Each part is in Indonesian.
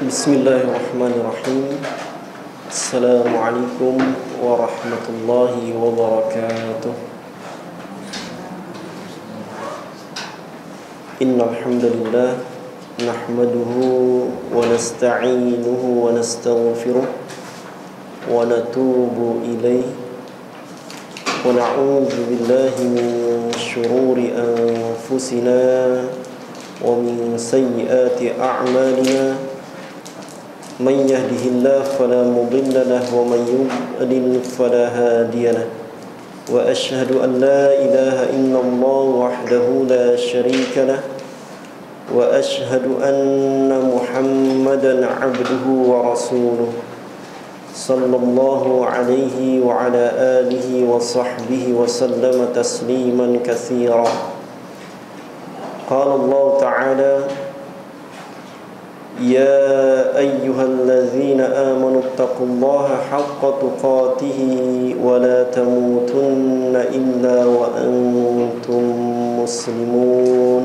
Bismillahirrahmanirrahim. Assalamualaikum warahmatullahi wabarakatuh. Innal hamdalillah nahmaduhu wa nasta'inuhu wa nastaghfiruh wa natubu ilayhi wa na'udzu billahi min shururi anfusina wa min sayyiati a'malina. من يهده الله فلا مضل له ومن يضلل فلا هادي له وأشهد أن لا إله إلا الله وحده لا شريك له وأشهد أن محمدا عبده ورسوله صلى الله عليه وعلى آله وصحبه وسلم تسليما كثيرا. قال الله تعالى: يا أيها الذين آمنوا اتقوا الله حق تقاته ولا تموتن إلا وأنتم مسلمون.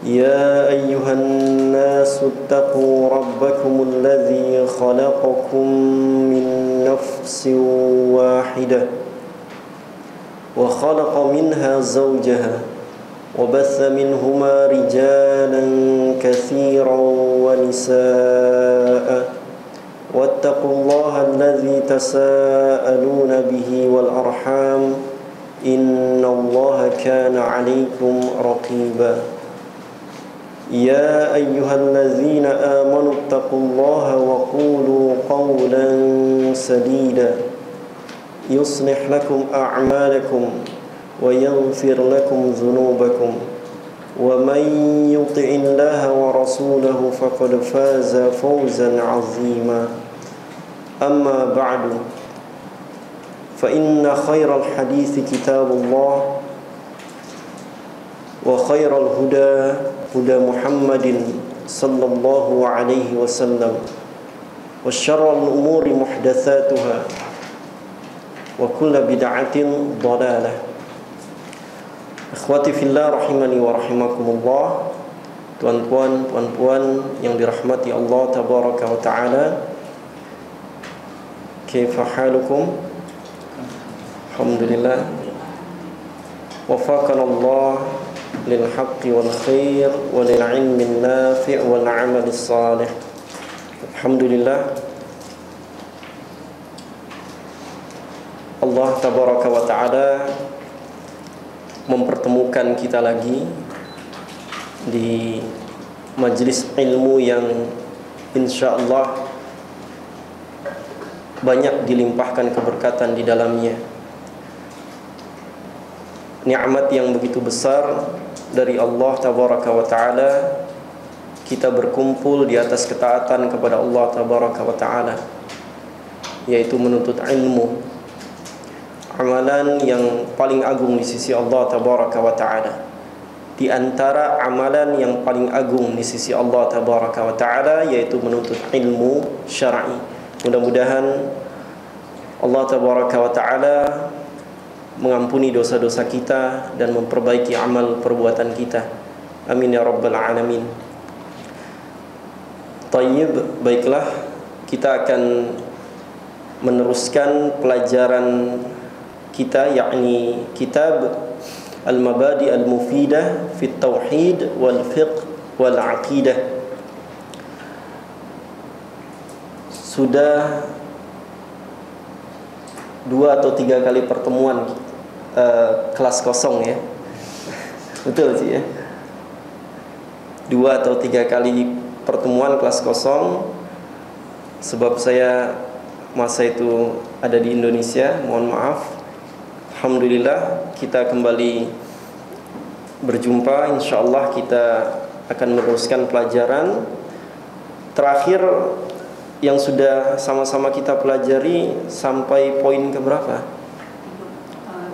يا أيها الناس اتقوا ربكم الذي خلقكم من نفس واحدة وخلق منها زوجها وبث منهما رجالا كثيرا ونساء واتقوا الله الذي تساءلون به والأرحام إن الله كان عليكم رقيبا. يا أيها الذين آمنوا اتقوا الله وقولوا قولا سديدا يصلح لكم أعمالكم ويغفر لكم ذنوبكم ومن يطع الله ورسوله فقد فاز فوزا عظيما. أما بعد فإن خير الحديث كتاب الله وخير الهدى هدى محمد صلى الله عليه وسلم وشر الأمور محدثاتها وكل بدعة ضلالة. Ikhwati fillah rahimani wa rahimakumullah. Tuan-tuan, puan-puan yang dirahmati Allah tabaraka wa ta'ala, kaifa halukum? Alhamdulillah. Wafaqana Allah lil haqqi wal khair wa lil ilmi nafi' wal amali salih. Alhamdulillah, Allah tabaraka wa ta'ala mempertemukan kita lagi di majlis ilmu yang insyaallah banyak dilimpahkan keberkatan di dalamnya. Nikmat yang begitu besar dari Allah tabaraka wa taala, kita berkumpul di atas ketaatan kepada Allah tabaraka wa taala, yaitu menuntut ilmu, amalan yang paling agung di sisi Allah tabaraka wa ta'ala. Di antara amalan yang paling agung di sisi Allah tabaraka wa ta'ala yaitu menuntut ilmu syar'i. Mudah-mudahan Allah tabaraka wa ta'ala mengampuni dosa-dosa kita dan memperbaiki amal perbuatan kita. Amin ya rabbal alamin. Tayyib, baiklah, kita akan meneruskan pelajaran kita, yakni kitab Al-Mabadi Al-Mufidah fi Tauhid wal Fiqh wal Aqidah. Sudah 2 atau 3 kali pertemuan kelas kosong ya. Betul sih ya. 2 atau 3 kali pertemuan kelas kosong, sebab saya masa itu ada di Indonesia, mohon maaf. Alhamdulillah kita kembali berjumpa. InsyaAllah kita akan meneruskan pelajaran terakhir yang sudah sama-sama kita pelajari sampai poin keberapa?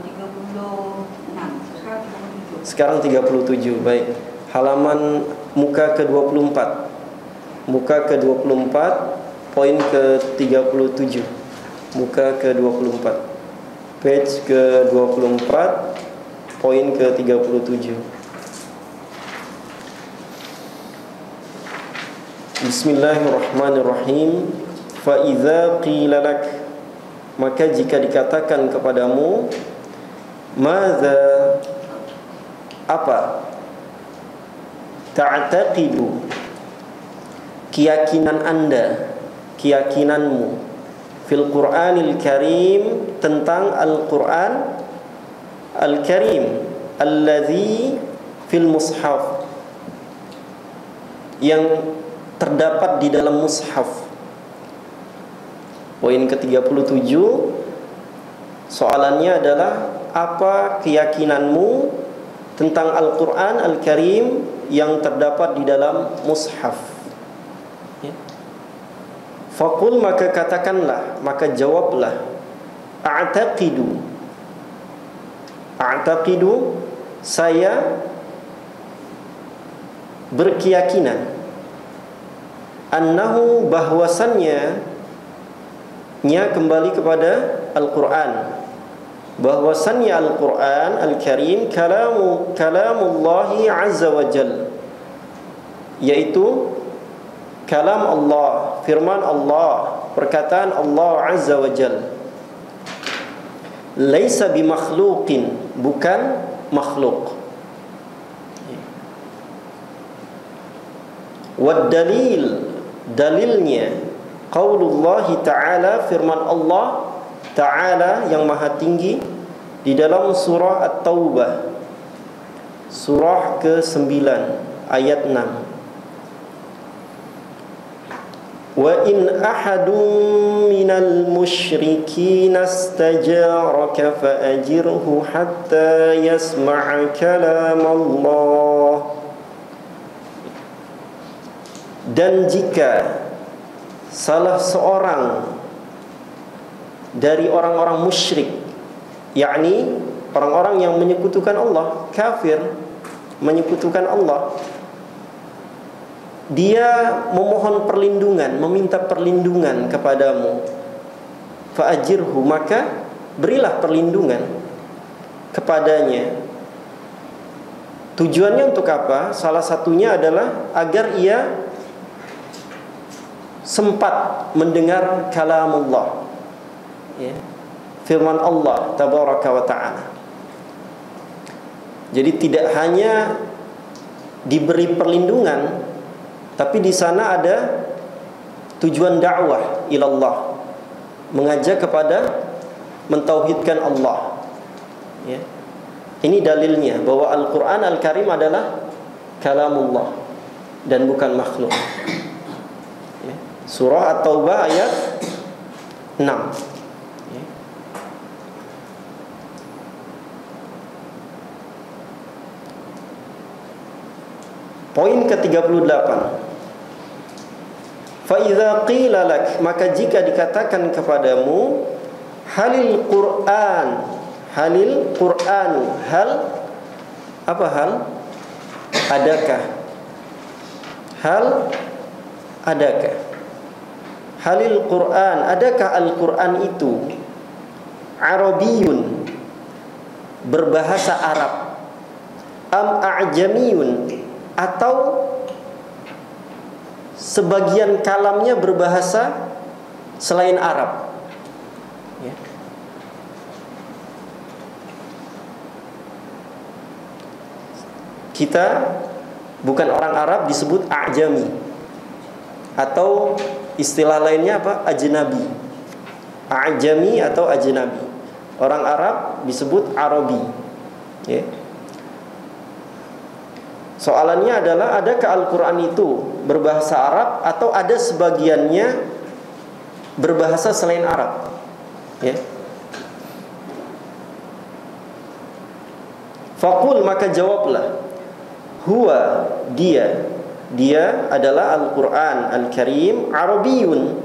36. Sekarang 37. Baik. Halaman muka ke-24. Muka ke-24, poin ke-37. Muka ke-24. Page ke-24, poin ke-37. Bismillahirrahmanirrahim. Fa idza qila lak, maka jika dikatakan kepadamu, madza, apa, ta'taqidu, keyakinan Anda, keyakinanmu, fil Qur'anil Karim, tentang Al-Qur'an Al-Karim, alladzi fil mushaf, yang terdapat di dalam mushaf. Poin ke-37, soalannya adalah apa keyakinanmu tentang Al-Qur'an Al-Karim yang terdapat di dalam mushaf. Faqul, maka katakanlah, maka jawablah, a'taqidu, saya berkeyakinan, annahu, bahwasannya, nya kembali kepada Al-Quran, bahwasannya Al-Quran Al-Karim kalamullahi azza wa jal, yaitu kalam Allah, firman Allah, perkataan Allah azza wa jal. Laisa bimakhluqin, bukan makhluk. Wad dalil, dalilnya, qaulullahi ta'ala, firman Allah Ta'ala yang maha tinggi, di dalam surah At-Taubah, surah ke-9 ayat 6. Wa in ahadun minal musyrikin istajaraka fa'ajirhu hatta yasma'a kalam Allah. Dan jika salah seorang dari orang-orang musyrik, yakni orang-orang yang menyekutukan Allah, kafir, menyekutukan Allah, dia memohon perlindungan, meminta perlindungan kepadamu, fa'ajirhu, maka berilah perlindungan kepadanya. Tujuannya untuk apa? Salah satunya adalah agar ia sempat mendengar kalamullah, ya, firman Allah tabaraka wa ta'ala. Jadi tidak hanya diberi perlindungan, tapi di sana ada tujuan dakwah ilallah, mengajak kepada mentauhidkan Allah, ya. Ini dalilnya bahwa Al-Quran Al-Karim adalah kalamullah dan bukan makhluk. Surah At-Taubah ayat 6. Poin ke-38. Fa idza qila lak, maka jika dikatakan kepadamu, halil Qur'an, halil Qur'anu, hal, apa hal? Adakah? Hal, adakah? Halil Qur'an, adakah Al-Qur'an itu Arabiyun, berbahasa Arab, am a'jamiyun, atau sebagian kalamnya berbahasa selain Arab, ya. Kita bukan orang Arab disebut a'jami, atau istilah lainnya apa? Ajnabi. A'jami atau ajnabi. Orang Arab disebut Arabi, ya. Soalannya adalah, adakah Al-Quran itu berbahasa Arab atau ada sebagiannya berbahasa selain Arab, ya. Faqul, maka jawablah, huwa, dia adalah Al-Quran Al-Karim Arabiyun.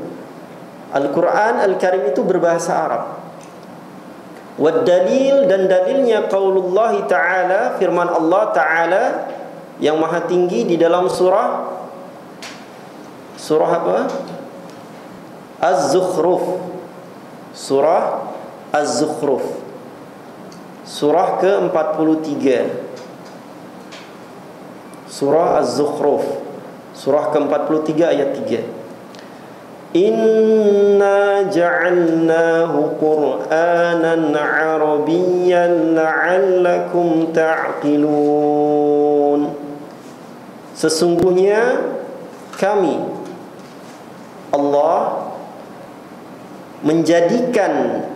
Al-Quran Al-Karim itu berbahasa Arab. Wad dalil, dan dalilnya qaulullahi ta'ala, firman Allah Ta'ala yang maha tinggi, di dalam surah apa? Az-Zukhruf. Surah Az-Zukhruf, surah ke-43. Surah Az-Zukhruf, Surah ke-43 ayat 3. Inna ja'alnahu Qur'anan Arabiyyan la'allakum ta'qilun. Sesungguhnya kami, Allah, menjadikan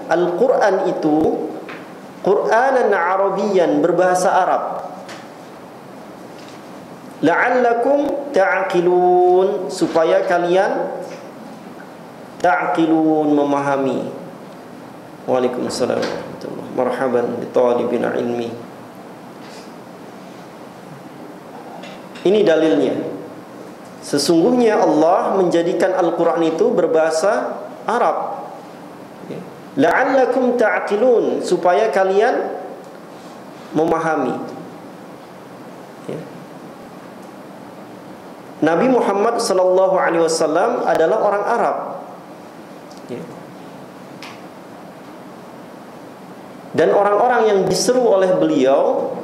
Al-Quran itu Qur'anan Arabiyyan, berbahasa Arab. La'allakum ta'qilun, supaya kalian ta'qilun, memahami. Waalaikumsalam warahmatullahi. Marhaban bi talibin ilmi. Ini dalilnya. Sesungguhnya Allah menjadikan Al-Quran itu berbahasa Arab. La'allakum ta'qilun, supaya kalian memahami. Nabi Muhammad sallallahu alaihi wasallam adalah orang Arab. Dan orang-orang yang diseru oleh beliau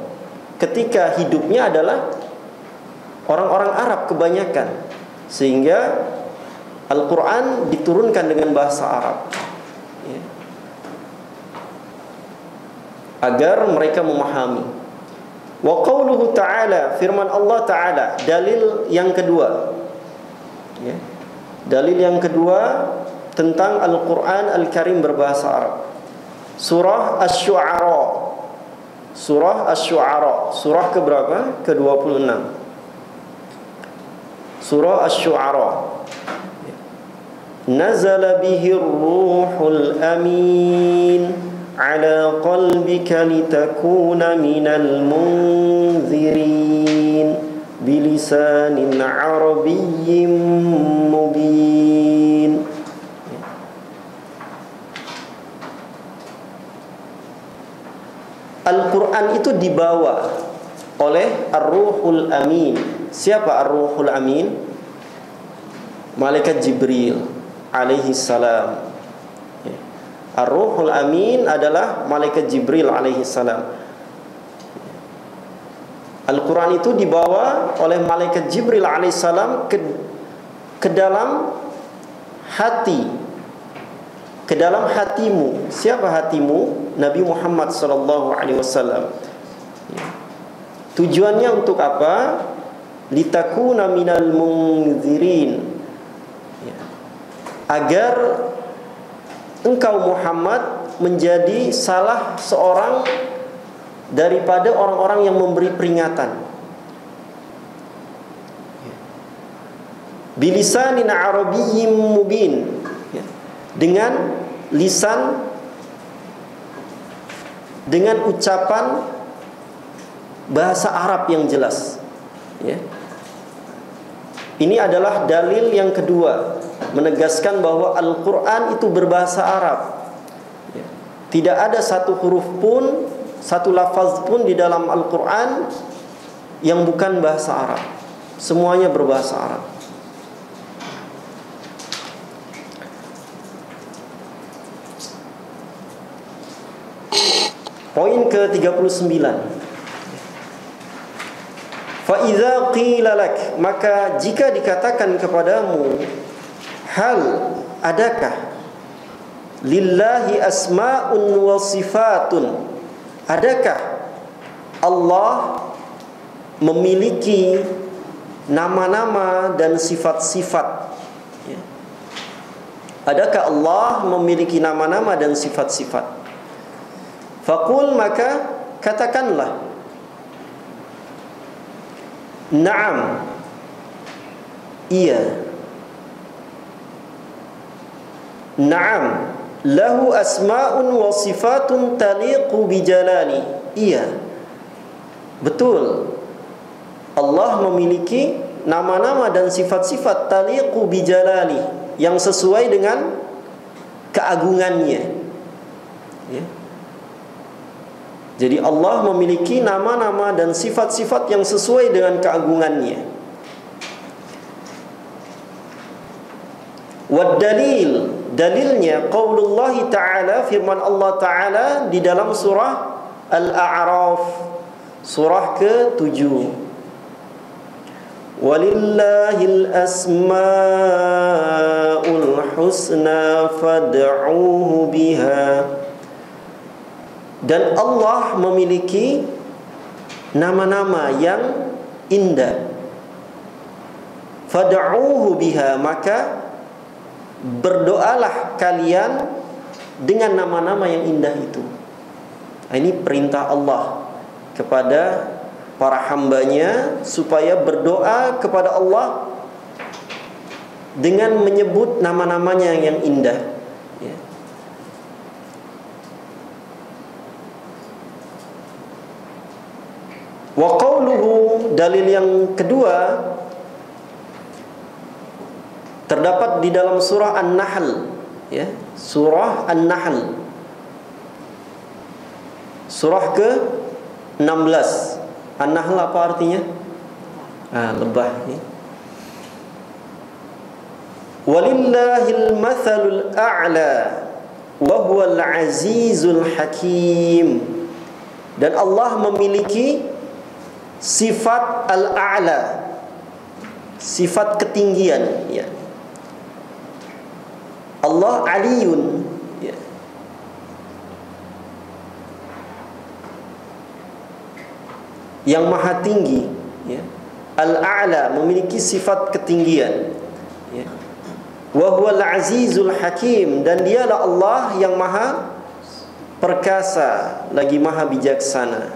ketika hidupnya adalah orang-orang Arab kebanyakan, sehingga Al-Quran diturunkan dengan bahasa Arab, agar mereka memahami. Wa qauluhu ta'ala, firman Allah Ta'ala, dalil yang kedua. Dalil yang kedua tentang Al-Quran Al-Karim berbahasa Arab. Surah Asy-Syu'ara. Surah Asy-Syu'ara, surah keberapa? Ke-26. Surah Asy-Syu'ara. Nazala bihir ruhul amin ala qalbika litakuna minal munzirin bilisanin arabiyyin mubin. Al-Quran itu dibawa oleh Ar-Ruhul Amin. Siapa Ar-Ruhul Amin? Malaikat Jibril alaihi salam. Ar-Ruhul Amin adalah Malaikat Jibril alaihi salam. Al-Quran itu dibawa oleh Malaikat Jibril alaihi salam ke dalam hati, ke dalam hatimu. Siapa hatimu? Nabi Muhammad sallallahu alaihi wasallam. Tujuannya untuk apa? Litakuna minal munzirin, agar engkau Muhammad menjadi salah seorang daripada orang-orang yang memberi peringatan. Bilisanin arabiyyin mubin, dengan lisan, dengan ucapan bahasa Arab yang jelas. Ini adalah dalil yang kedua, menegaskan bahwa Al-Quran itu berbahasa Arab. Tidak ada satu huruf pun, satu lafaz pun di dalam Al-Quran yang bukan bahasa Arab. Semuanya berbahasa Arab. Poin ke-39. Fa'idha qila lak, maka jika dikatakan kepadamu, hal, adakah lillahi asma'un wa sifatun, adakah Allah memiliki nama-nama dan sifat-sifat? Adakah Allah memiliki nama-nama dan sifat-sifat? Faqul, maka katakanlah, na'am, iya. Na'am, lahu asma'un wa sifatun taliqu bijalali. Iya, betul, Allah memiliki nama-nama dan sifat-sifat taliqu bijalali, yang sesuai dengan keagungannya. Jadi Allah memiliki nama-nama dan sifat-sifat yang sesuai dengan keagungannya. Wad dalil, dalilnya qaulullah ta'ala, firman Allah Ta'ala di dalam surah Al-A'raf, surah ke-7. walillahil asmaul husna fad'uuhu biha. Dan Allah memiliki nama-nama yang indah. Fad'uuhu biha, maka berdoalah kalian dengan nama-nama yang indah itu. Ini perintah Allah kepada para hambanya supaya berdoa kepada Allah dengan menyebut nama-namanya yang indah. Ya. Wa qawluhu, dalil yang kedua terdapat di dalam surah An-Nahl, ya, surah An-Nahl, surah ke-16. An-Nahl apa artinya? Lebah, ya. Walillahil mathalul a'la wa huwal azizul hakim. Dan Allah memiliki sifat al-a'la, sifat ketinggian, ya. Allah aliyun, ya. Yang maha tinggi, ya. Al-a'la memiliki sifat ketinggian, ya. Wa huwal azizul hakim, dan dialah Allah yang maha perkasa lagi maha bijaksana.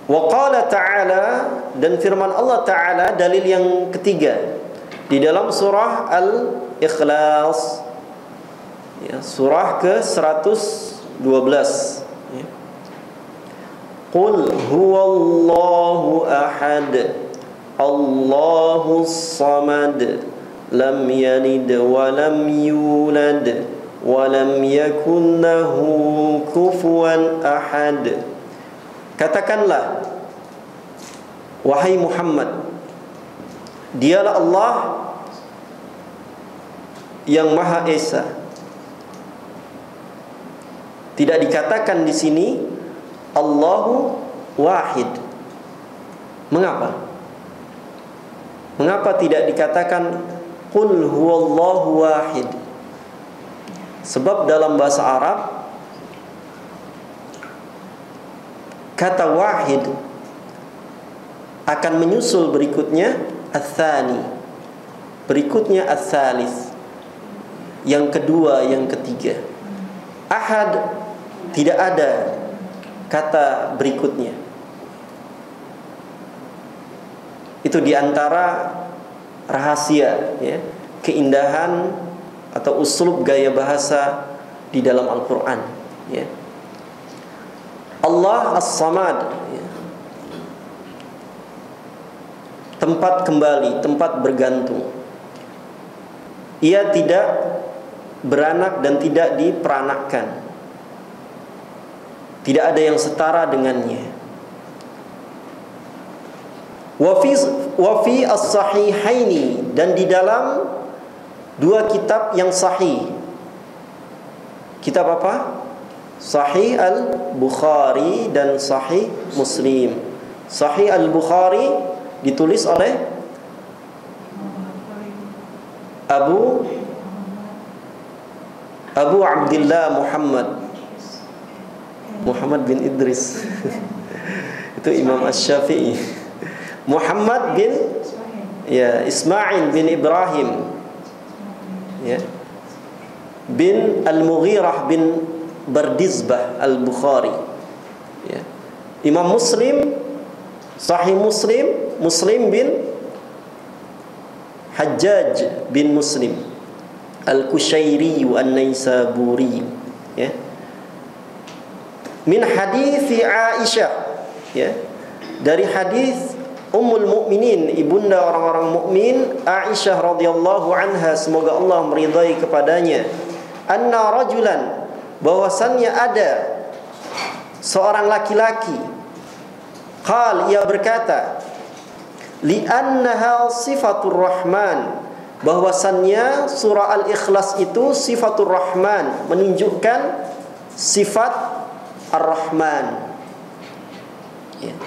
Wa qala ta'ala, dan firman Allah Ta'ala, dalil yang ketiga di dalam surah Al-Ikhlas, ya, surah ke-112, ya. Qul huwallahu ahad Allahus samad lam yalid wa lam yulad wa lam yakun lahu kufuwan ahad. Katakanlah, wahai Muhammad, dialah Allah yang Maha Esa. Tidak dikatakan di sini Allahu Wahid. Mengapa? Mengapa tidak dikatakan Qul huwallahu wahid? Sebab dalam bahasa Arab kata wahid akan menyusul berikutnya ats-tsani, berikutnya ats-tsalits, yang kedua, yang ketiga. Ahad tidak ada kata berikutnya. Itu diantara rahasia, ya, keindahan atau uslub gaya bahasa di dalam Al-Quran, ya. Allah As-Samad, ya, tempat kembali, tempat bergantung. Ia tidak beranak dan tidak diperanakkan. Tidak ada yang setara dengannya. Wa fi as-sahihaini, dan di dalam dua kitab yang sahih. Kitab apa? Sahih Al-Bukhari dan Sahih Muslim. Sahih Al-Bukhari ditulis oleh Abu Abdullah Muhammad bin Idris. Itu Imam Asy-Syafi'i. Muhammad bin, ya, Ismail bin Ibrahim, ya, bin Al-Mughirah bin Bardizbah Al-Bukhari, ya. Imam Muslim, Sahih Muslim, Muslim bin Hajjaj bin Muslim Al-Kushairi An-Naisaburi, ya. Min hadithi Aisyah, ya, dari hadis Ummul Mukminin, ibunda orang-orang mukmin, Aisyah radhiyallahu anha, semoga Allah meridai kepadanya, anna rajulan, bahwasannya ada seorang laki-laki, qal, ia berkata, li'annaha sifatur rahman, bahwasannya surah Al-Ikhlas itu sifatur rahman, menunjukkan sifat Ar-Rahman, ya.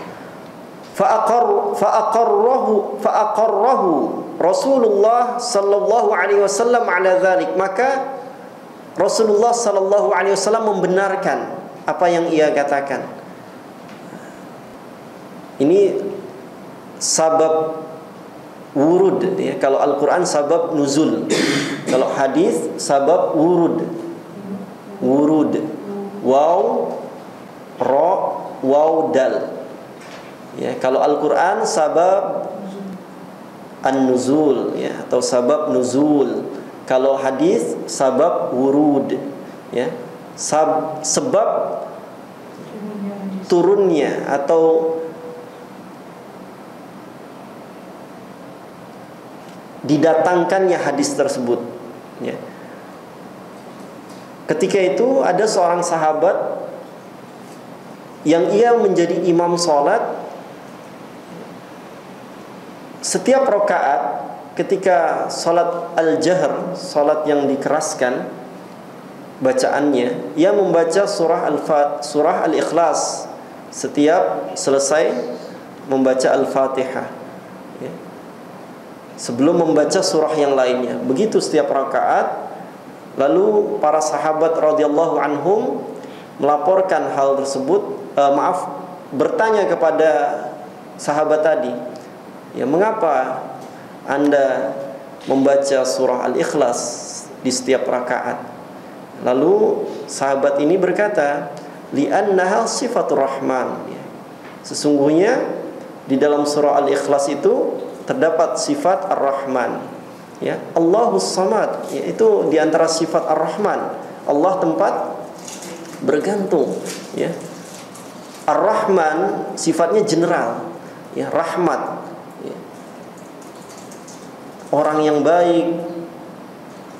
fa'aqarrahu Rasulullah sallallahu alaihi wasallam ala dzalik, maka Rasulullah sallallahu alaihi wasallam membenarkan apa yang ia katakan. Ini sabab wurud ya. Kalau Al-Qur'an sabab nuzul, kalau hadis sabab wurud. Wurud, waw, ra, waw, dal. Ya, kalau Al-Qur'an sabab an-nuzul ya, atau sabab nuzul. Kalau hadis sabab wurud ya. Sebab turunnya atau didatangkannya hadis tersebut ya. Ketika itu ada seorang sahabat yang ia menjadi imam sholat. Setiap rakaat ketika sholat al-jahr, sholat yang dikeraskan bacaannya, ia membaca surah Al-Ikhlas setiap selesai membaca Al-Fatihah ya, sebelum membaca surah yang lainnya. Begitu setiap rakaat. Lalu para sahabat radhiyallahu anhum melaporkan hal tersebut, bertanya kepada sahabat tadi, ya, mengapa Anda membaca surah Al-Ikhlas di setiap rakaat? Lalu sahabat ini berkata, li'annaha sifatur rahman ya. Sesungguhnya di dalam surah Al-Ikhlas itu terdapat sifat Ar-Rahman ya. Allahus Samad ya, itu di antara sifat Ar-Rahman. Allah tempat bergantung ya. Ar-Rahman sifatnya general ya, rahmat ya. Orang yang baik,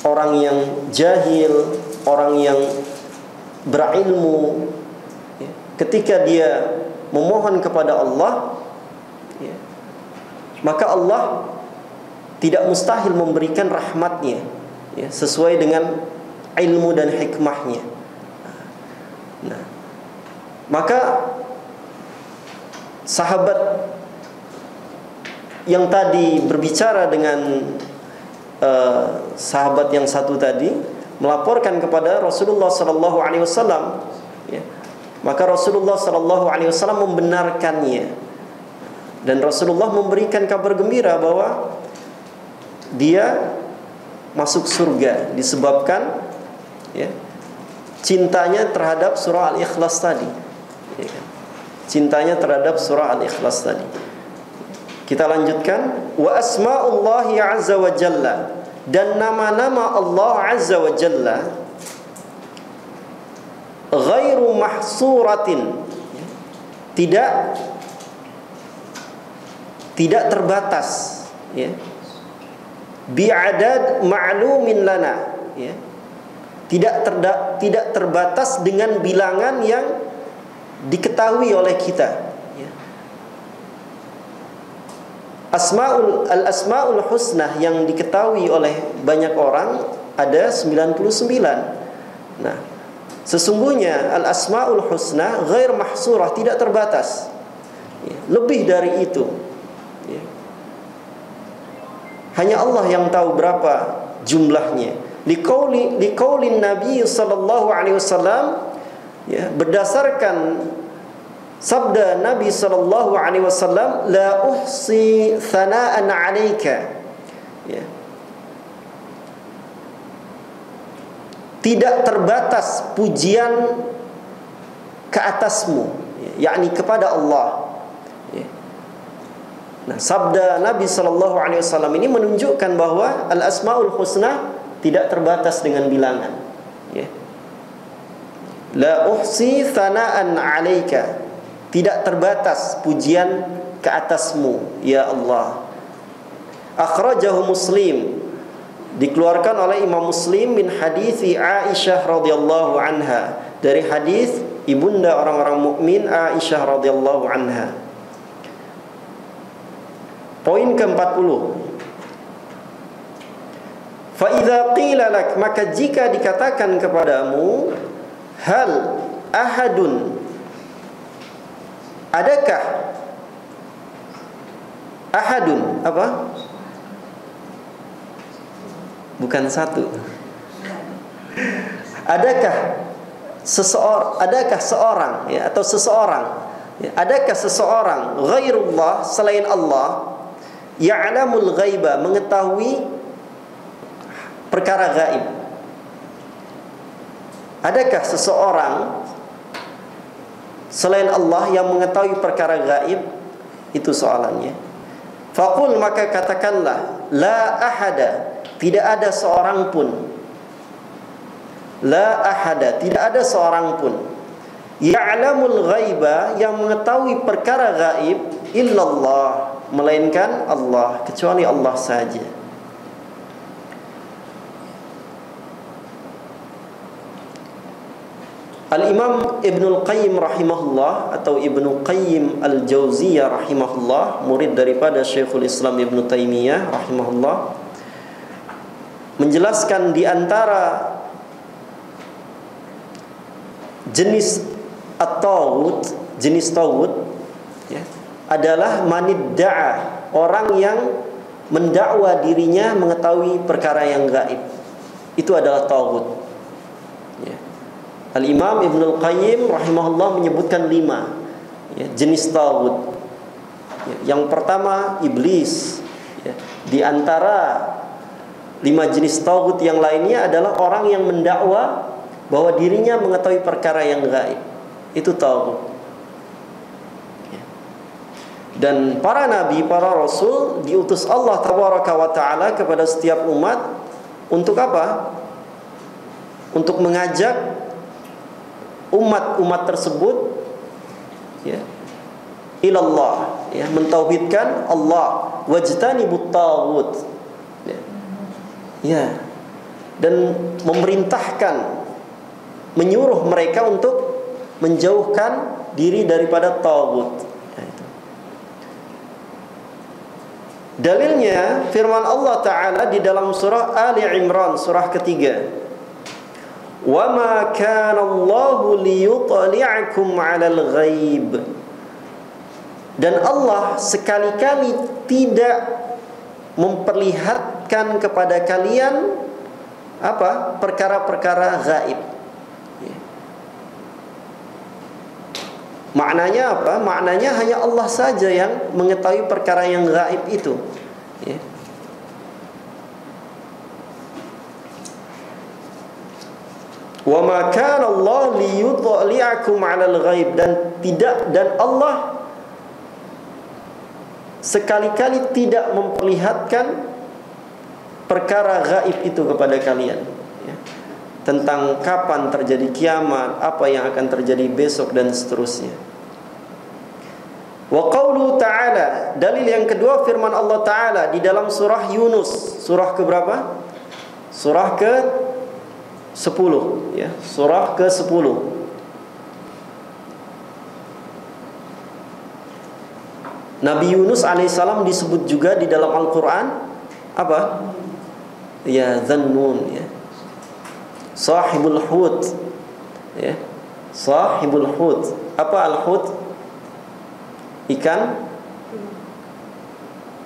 orang yang jahil, orang yang berilmu ya, ketika dia memohon kepada Allah ya, maka Allah tidak mustahil memberikan rahmatnya ya, sesuai dengan ilmu dan hikmahnya. Nah, maka sahabat yang tadi berbicara dengan sahabat yang satu tadi melaporkan kepada Rasulullah sallallahu alaihi wasallam ya. Maka Rasulullah sallallahu alaihi wasallam membenarkannya, dan Rasulullah memberikan kabar gembira bahwa dia masuk surga disebabkan ya, cintanya terhadap surah Al-Ikhlas tadi ya, cintanya terhadap surah Al-Ikhlas tadi. Kita lanjutkan, wa asma'ullahi azza wa jalla, dan nama-nama Allah azza wa jalla ghairu mahsuratin, tidak terbatas ya, bi'adad ma'lumin lana ya, tidak terbatas dengan bilangan yang diketahui oleh kita ya. Al-Asma'ul Husna yang diketahui oleh banyak orang ada 99. Nah, sesungguhnya Al-Asma'ul Husna ghair mahsurah, tidak terbatas ya, lebih dari itu ya. Hanya Allah yang tahu berapa jumlahnya. Liqaulin Nabi sallallahu alaihi wasallam ya, berdasarkan sabda Nabi sallallahu alaihi wasallam, la uhsi thana'an 'alaika ya. Tidak terbatas pujian ke atasmu ya, yakni kepada Allah ya. Nah, sabda Nabi sallallahu alaihi wasallam ini menunjukkan bahwa al-asmaul husna tidak terbatas dengan bilangan ya. La uhsi thana'an 'alaika, tidak terbatas pujian ke atasmu ya Allah. Akhrajahu Muslim, dikeluarkan oleh Imam Muslim min hadithi Aisyah radhiyallahu anha, dari hadis ibunda orang-orang mukmin Aisyah radhiyallahu anha. Poin ke-40, fa idza qila lak, maka jika dikatakan kepadamu, hal ahadun, adakah Ahadun apa? Bukan satu. Adakah seorang ya, atau seseorang ya, adakah seseorang ghairullah selain Allah ya'lamul ghaiba, mengetahui perkara gaib? Adakah seseorang selain Allah yang mengetahui perkara gaib? Itu soalannya. Faqul, maka katakanlah, la ahada, tidak ada seorang pun. La ahada, tidak ada seorang pun. Ya'lamul ghaiba, yang mengetahui perkara gaib, illallah, melainkan Allah, kecuali Allah saja. Al-Imam Ibnul Qayyim rahimahullah, atau Ibnu Qayyim Al-Jauziyah rahimahullah, murid daripada Syekhul Islam Ibnu Taimiyah rahimahullah, menjelaskan di antara jenis at-taghut, jenis taghut ya, adalah manidda'a, orang yang mendakwa dirinya mengetahui perkara yang gaib. Itu adalah taghut ya. Al-Imam Ibnul Qayyim rahimahullah menyebutkan 5 ya, jenis taghut ya. Yang pertama iblis ya. Di antara 5 jenis taghut yang lainnya adalah orang yang mendakwa bahwa dirinya mengetahui perkara yang gaib. Itu taghut ya. Dan para nabi, para rasul diutus Allah tabaraka wa ta'ala kepada setiap umat untuk apa? Untuk mengajak umat-umat tersebut ya, ilallah ya, mentauhidkan Allah, wajtanibut taghut ya. Ya, dan memerintahkan, menyuruh mereka untuk menjauhkan diri daripada taghut ya, itu. Dalilnya firman Allah Ta'ala di dalam surah Ali Imran, surah ketiga, وَمَا كَانَ اللَّهُ لِيُطْلِعَكُمْ عَلَى الْغَيْبِ, dan Allah sekali-kali tidak memperlihatkan kepada kalian apa? Perkara-perkara gaib ya. Maknanya apa? Maknanya hanya Allah saja yang mengetahui perkara yang gaib itu ya. Wa ma kana Allah liyudli'akum 'alal ghaib, dan Allah sekali-kali tidak memperlihatkan perkara gaib itu kepada kalian ya. Tentang kapan terjadi kiamat, apa yang akan terjadi besok dan seterusnya. Wa qaulu ta'ala, dalil yang kedua firman Allah Ta'ala di dalam surah Yunus, surah ke berapa? Surah ke 10 ya, surah ke-10. Nabi Yunus alaihissalam disebut juga di dalam Al-Qur'an apa? Ya, Dzannun ya. Sahibul hut ya. Sahibul hut. Apa al-hut? Ikan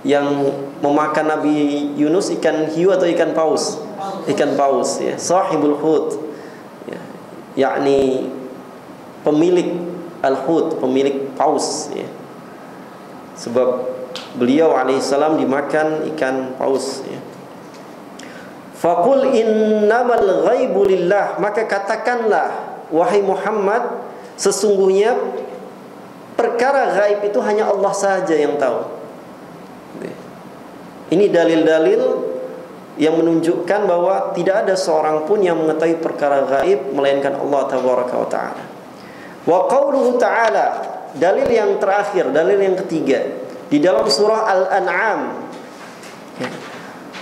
yang memakan Nabi Yunus, ikan hiu atau ikan paus? Ikan paus ya, sahibul hut ya, yakni pemilik al-hut, pemilik paus ya. Sebab beliau alaihissalam dimakan ikan paus ya. Faqul innamal ghaibu lillah, maka katakanlah wahai Muhammad, sesungguhnya perkara gaib itu hanya Allah saja yang tahu. Ini dalil-dalil yang menunjukkan bahwa tidak ada seorang pun yang mengetahui perkara gaib melainkan Allah tabaraka wa ta'ala. Wa qauluhu ta'ala, dalil yang terakhir, dalil yang ketiga, di dalam surah Al-An'am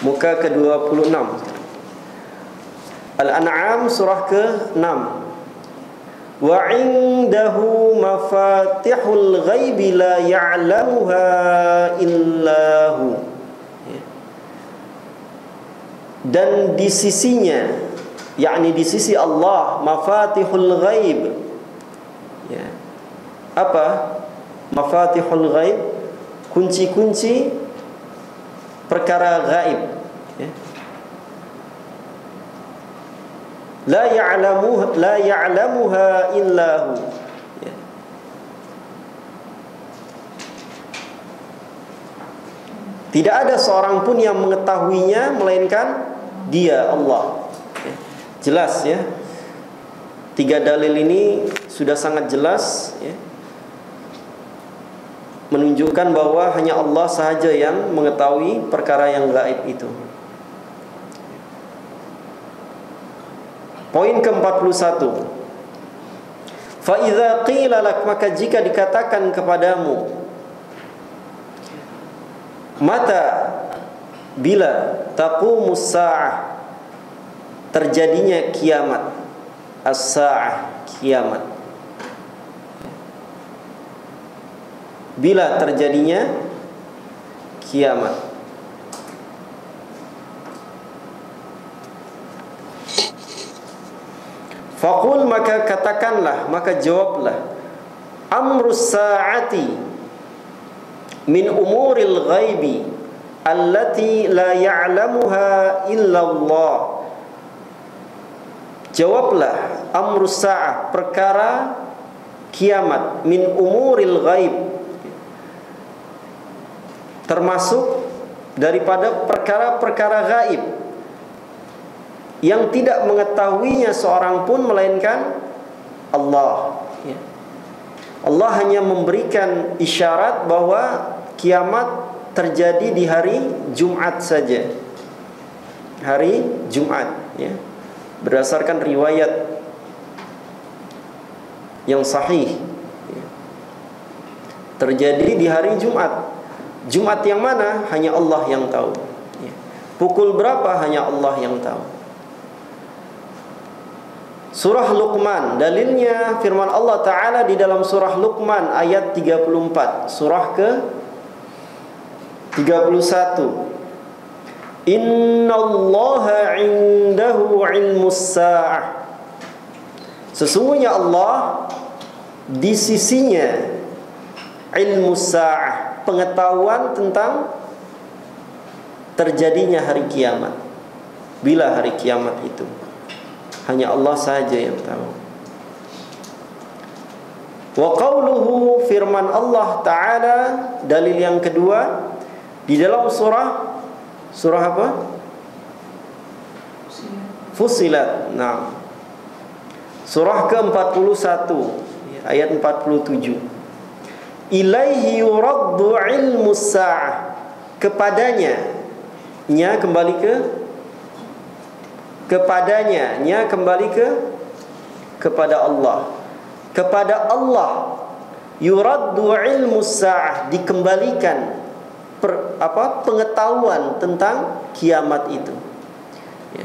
muka ke-26. Al-An'am surah ke-6. Wa 'indahu mafatihul ghaibi la ya'lamuha illahu, dan di sisinya, yakni di sisi Allah, mafatihul ghaib ya. Apa mafatihul ghaib? kunci-kunci perkara gaib, ya. La ya'lamuha illahu, ya. Tidak ada seorang pun yang mengetahuinya melainkan Dia, Allah, ya. Jelas, ya. 3 dalil ini sudah sangat jelas, ya, menunjukkan bahwa hanya Allah sahaja yang mengetahui perkara yang gaib itu. Poin ke-41. Fa idza qila lak, maka jika dikatakan kepadamu, mata, bila, taqumus saah, terjadinya kiamat, as-saah, kiamat. Bila terjadinya kiamat. Faqul, maka katakanlah, maka jawablah, amrus sa'ati min umuril ghaibi allati la ya'lamuha illa Allah. Jawablah, amrus sa'ah, perkara kiamat, min umuril ghaib, termasuk daripada perkara-perkara gaib yang tidak mengetahuinya seorang pun melainkan Allah, ya. Allah hanya memberikan isyarat bahwa kiamat terjadi di hari Jumat saja, hari Jumat, ya, berdasarkan riwayat yang sahih, ya. Terjadi di hari Jumat. Jumat yang mana? Hanya Allah yang tahu, ya. Pukul berapa? Hanya Allah yang tahu. Surah Luqman, dalilnya firman Allah Ta'ala di dalam surah Luqman ayat 34, surah ke 31. Innallaha indahu ilmus sa'ah, sesungguhnya Allah di sisinya ilmus sa'ah, pengetahuan tentang terjadinya hari kiamat. Bila hari kiamat itu, hanya Allah sahaja yang tahu. Wa qawluhu, firman Allah Ta'ala, dalil yang kedua di dalam surah apa? Fussilat. Nah, surah ke-41 ayat 47. Ilaihi yuraddu ilmus sa'ah, kepadanya, nya kembali kepadanya kembali kepada Allah. Kepada Allah yuraddu ilmus sa'ah, dikembalikan pengetahuan tentang kiamat itu, ya.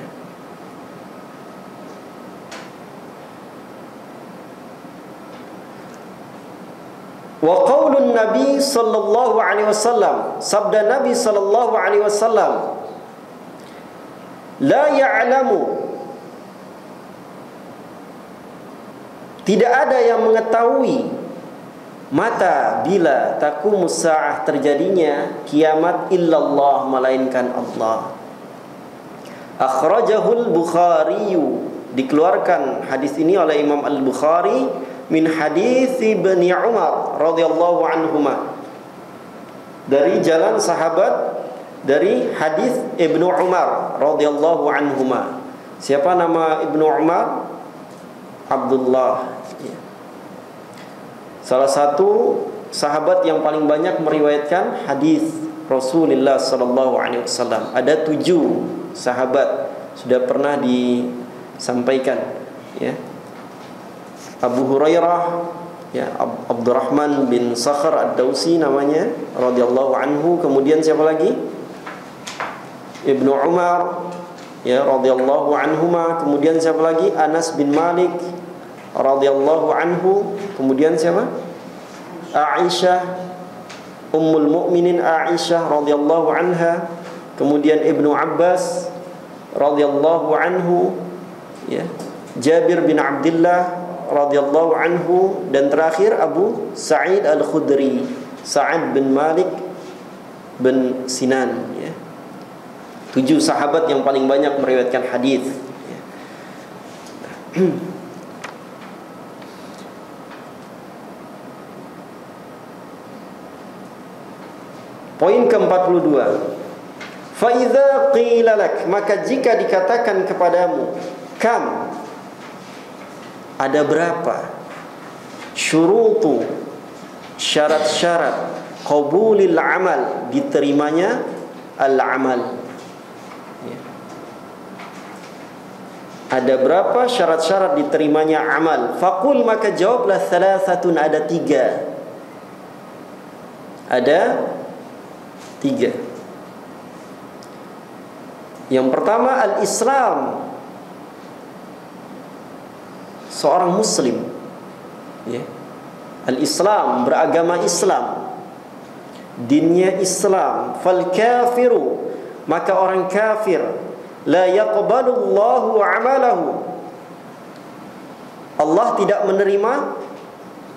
Wa qaulun Nabi sallallahu alaihi wasallam, sabda Nabi sallallahu alaihi wasallam, la ya'lamu, tidak ada yang mengetahui, mata, bila, taqumus sa'ah, terjadinya kiamat, illallah, melainkan Allah. Akhrajahul Bukhari, dikeluarkan hadis ini oleh Imam Al-Bukhari, min hadis Ibnu Umar radhiyallahu anhuma, dari jalan sahabat, dari hadis Ibnu Umar radhiyallahu anhuma. Siapa nama Ibnu Umar? Abdullah, ya. Salah satu sahabat yang paling banyak meriwayatkan hadis Rasulullah sallallahu alaihi wasallam. Ada 7 sahabat sudah pernah disampaikan, ya. Abu Hurairah, ya, Abdurrahman bin Sakhr Ad-Dausi namanya radhiyallahu anhu. Kemudian siapa lagi? Ibnu Umar, ya, radhiyallahu anhuma. Kemudian siapa lagi? Anas bin Malik radhiyallahu anhu. Kemudian siapa? Aisyah, Ummul Mukminin Aisyah radhiyallahu anha. Kemudian Ibnu Abbas radhiyallahu anhu, ya, Jabir bin Abdullah radhiyallahu anhu, dan terakhir Abu Sa'id Al-Khudri, Sa'ad bin Malik bin Sinan, ya. 7 sahabat yang paling banyak meriwayatkan hadis, ya. Poin ke-42. Fa idza qila lak, maka jika dikatakan kepadamu, kam, ada berapa syurutu, syarat-syarat qabulil amal, diterimanya al-amal, ya. Ada berapa syarat-syarat diterimanya amal? Faqul, maka jawablah, salasatun, ada 3. Ada 3. Yang pertama, al-Islam, seorang muslim, ya. Al-Islam, beragama Islam, dinnya Islam. Fal kafiru, maka orang kafir, la yaqbalu Allahu amalahu, Allah tidak menerima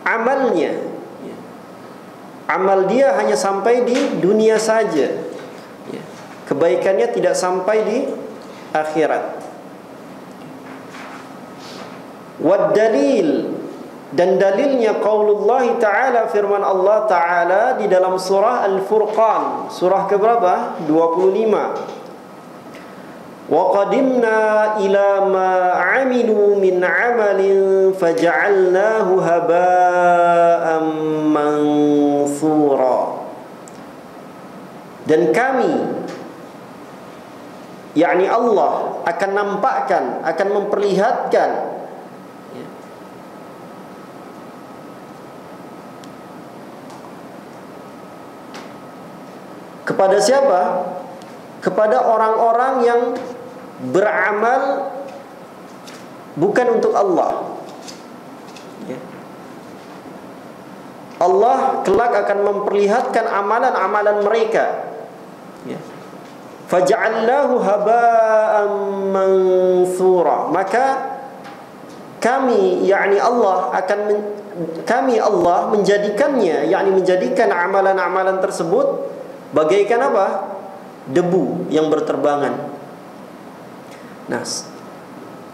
amalnya. Amal dia hanya sampai di dunia saja, ya. Kebaikannya tidak sampai di akhirat. Wad dalil, dan dalilnya qaulullah ta'ala, firman Allah ta'ala di dalam surah Al-Furqan, surah keberapa? 25. Wa qadimna ila ma 'amilu min 'amalin faja'alnahu haba'an mansura. Dan kami, yakni Allah, akan nampakkan, akan memperlihatkan, ya, kepada siapa? Kepada orang-orang yang beramal bukan untuk Allah, ya. Allah kelak akan memperlihatkan amalan-amalan mereka, ya. Faja'allahu haba'an mansura, maka kami, yakni Allah, kami Allah menjadikannya, yakni menjadikan amalan-amalan tersebut bagaikan apa? Debu yang berterbangan. Nah,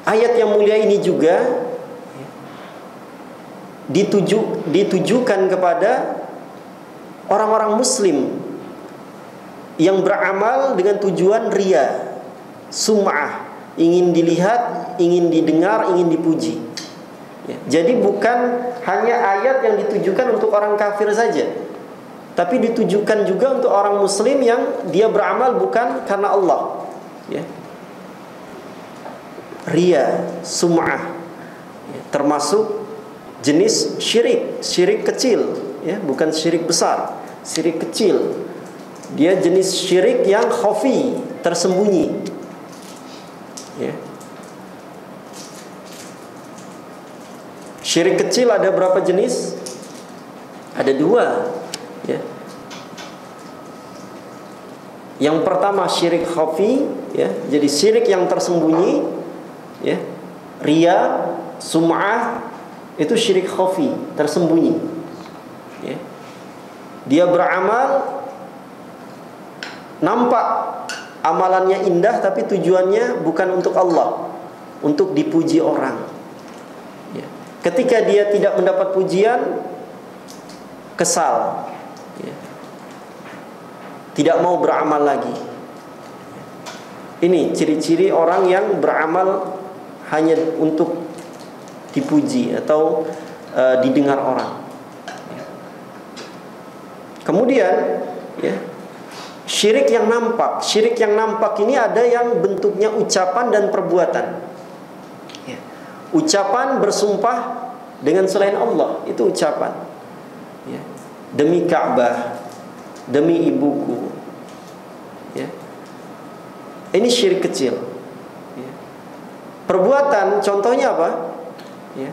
ayat yang mulia ini juga ditujukan kepada orang-orang muslim yang beramal dengan tujuan riya, sum'ah, ingin dilihat, ingin didengar, ingin dipuji, ya. Jadi bukan hanya ayat yang ditujukan untuk orang kafir saja, tapi ditujukan juga untuk orang muslim yang dia beramal bukan karena Allah, ya. Riya, sum'ah, ya, termasuk jenis syirik, syirik kecil, ya, bukan syirik besar, syirik kecil. Dia jenis syirik yang khafi, tersembunyi, ya. Syirik kecil ada berapa jenis? Ada 2, ya. Yang pertama syirik khafi, ya, jadi syirik yang tersembunyi, ya. Riya, sum'ah, itu syirik khafi, tersembunyi, ya. Dia beramal, nampak amalannya indah, tapi tujuannya bukan untuk Allah, untuk dipuji orang, ya. Ketika dia tidak mendapat pujian, kesal, ya, tidak mau beramal lagi. Ini ciri-ciri orang yang beramal hanya untuk dipuji atau didengar orang. Kemudian, ya, syirik yang nampak. Syirik yang nampak ini ada yang bentuknya ucapan dan perbuatan, ya. Ucapan bersumpah dengan selain Allah, itu ucapan, ya. Demi Ka'bah, demi ibuku, ya. Ini syirik kecil, ya. Perbuatan, contohnya apa? Ya.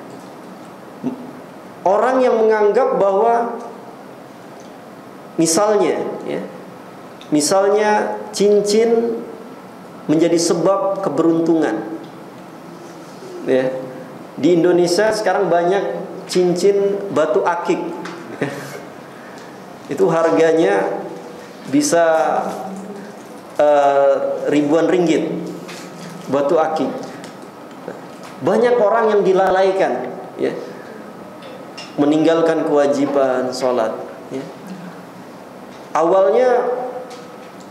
Orang yang menganggap bahwa misalnya, ya, misalnya cincin menjadi sebab keberuntungan, ya. Di Indonesia sekarang banyak cincin batu akik. Itu harganya bisa ribuan ringgit batu akik. Banyak orang yang dilalaikan, ya, meninggalkan kewajiban sholat, ya. Awalnya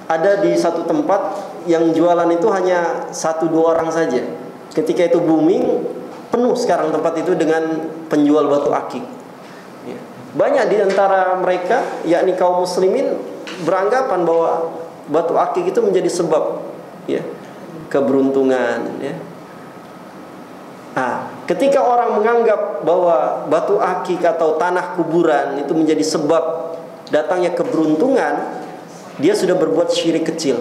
ada di satu tempat yang jualan itu hanya 1-2 orang saja. Ketika itu booming, penuh sekarang tempat itu dengan penjual batu akik, ya. Banyak di antara mereka, yakni kaum muslimin, beranggapan bahwa batu akik itu menjadi sebab, ya, keberuntungan, ya. Ketika orang menganggap bahwa batu akik atau tanah kuburan itu menjadi sebab datangnya keberuntungan, dia sudah berbuat syirik kecil.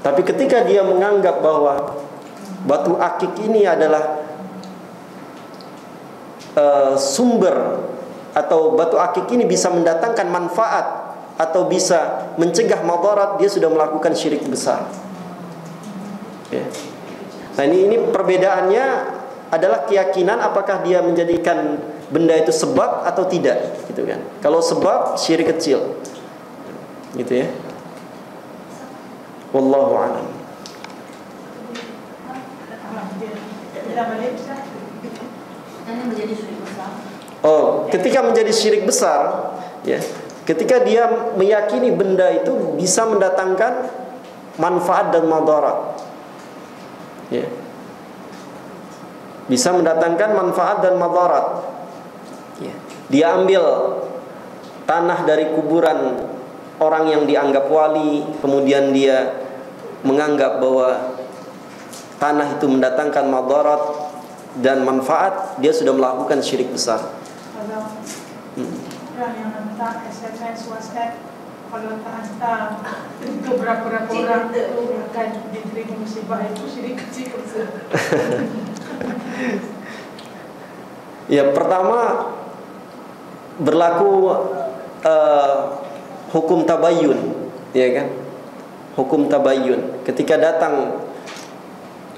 Tapi ketika dia menganggap bahwa batu akik ini adalah sumber, atau batu akik ini bisa mendatangkan manfaat atau bisa mencegah madarat, dia sudah melakukan syirik besar, ya. Nah, ini perbedaannya adalah keyakinan apakah dia menjadikan benda itu sebab atau tidak, gitu kan. Kalau sebab, syirik kecil, gitu ya. Wallahu a'lam. Ketika menjadi syirik besar, ya, ketika dia meyakini benda itu bisa mendatangkan manfaat dan madarat, ya, bisa mendatangkan manfaat dan madarat, ya. Dia ambil tanah dari kuburan orang yang dianggap wali, kemudian dia menganggap bahwa tanah itu mendatangkan madarat dan manfaat, dia sudah melakukan syirik besar. Orang yang hantar SMS, WhatsApp, kalau hantar itu berapa orang itu akan diterima musibah, itu syirik kecil. Ya, pertama berlaku hukum tabayyun, ya kan? Hukum tabayyun. Ketika datang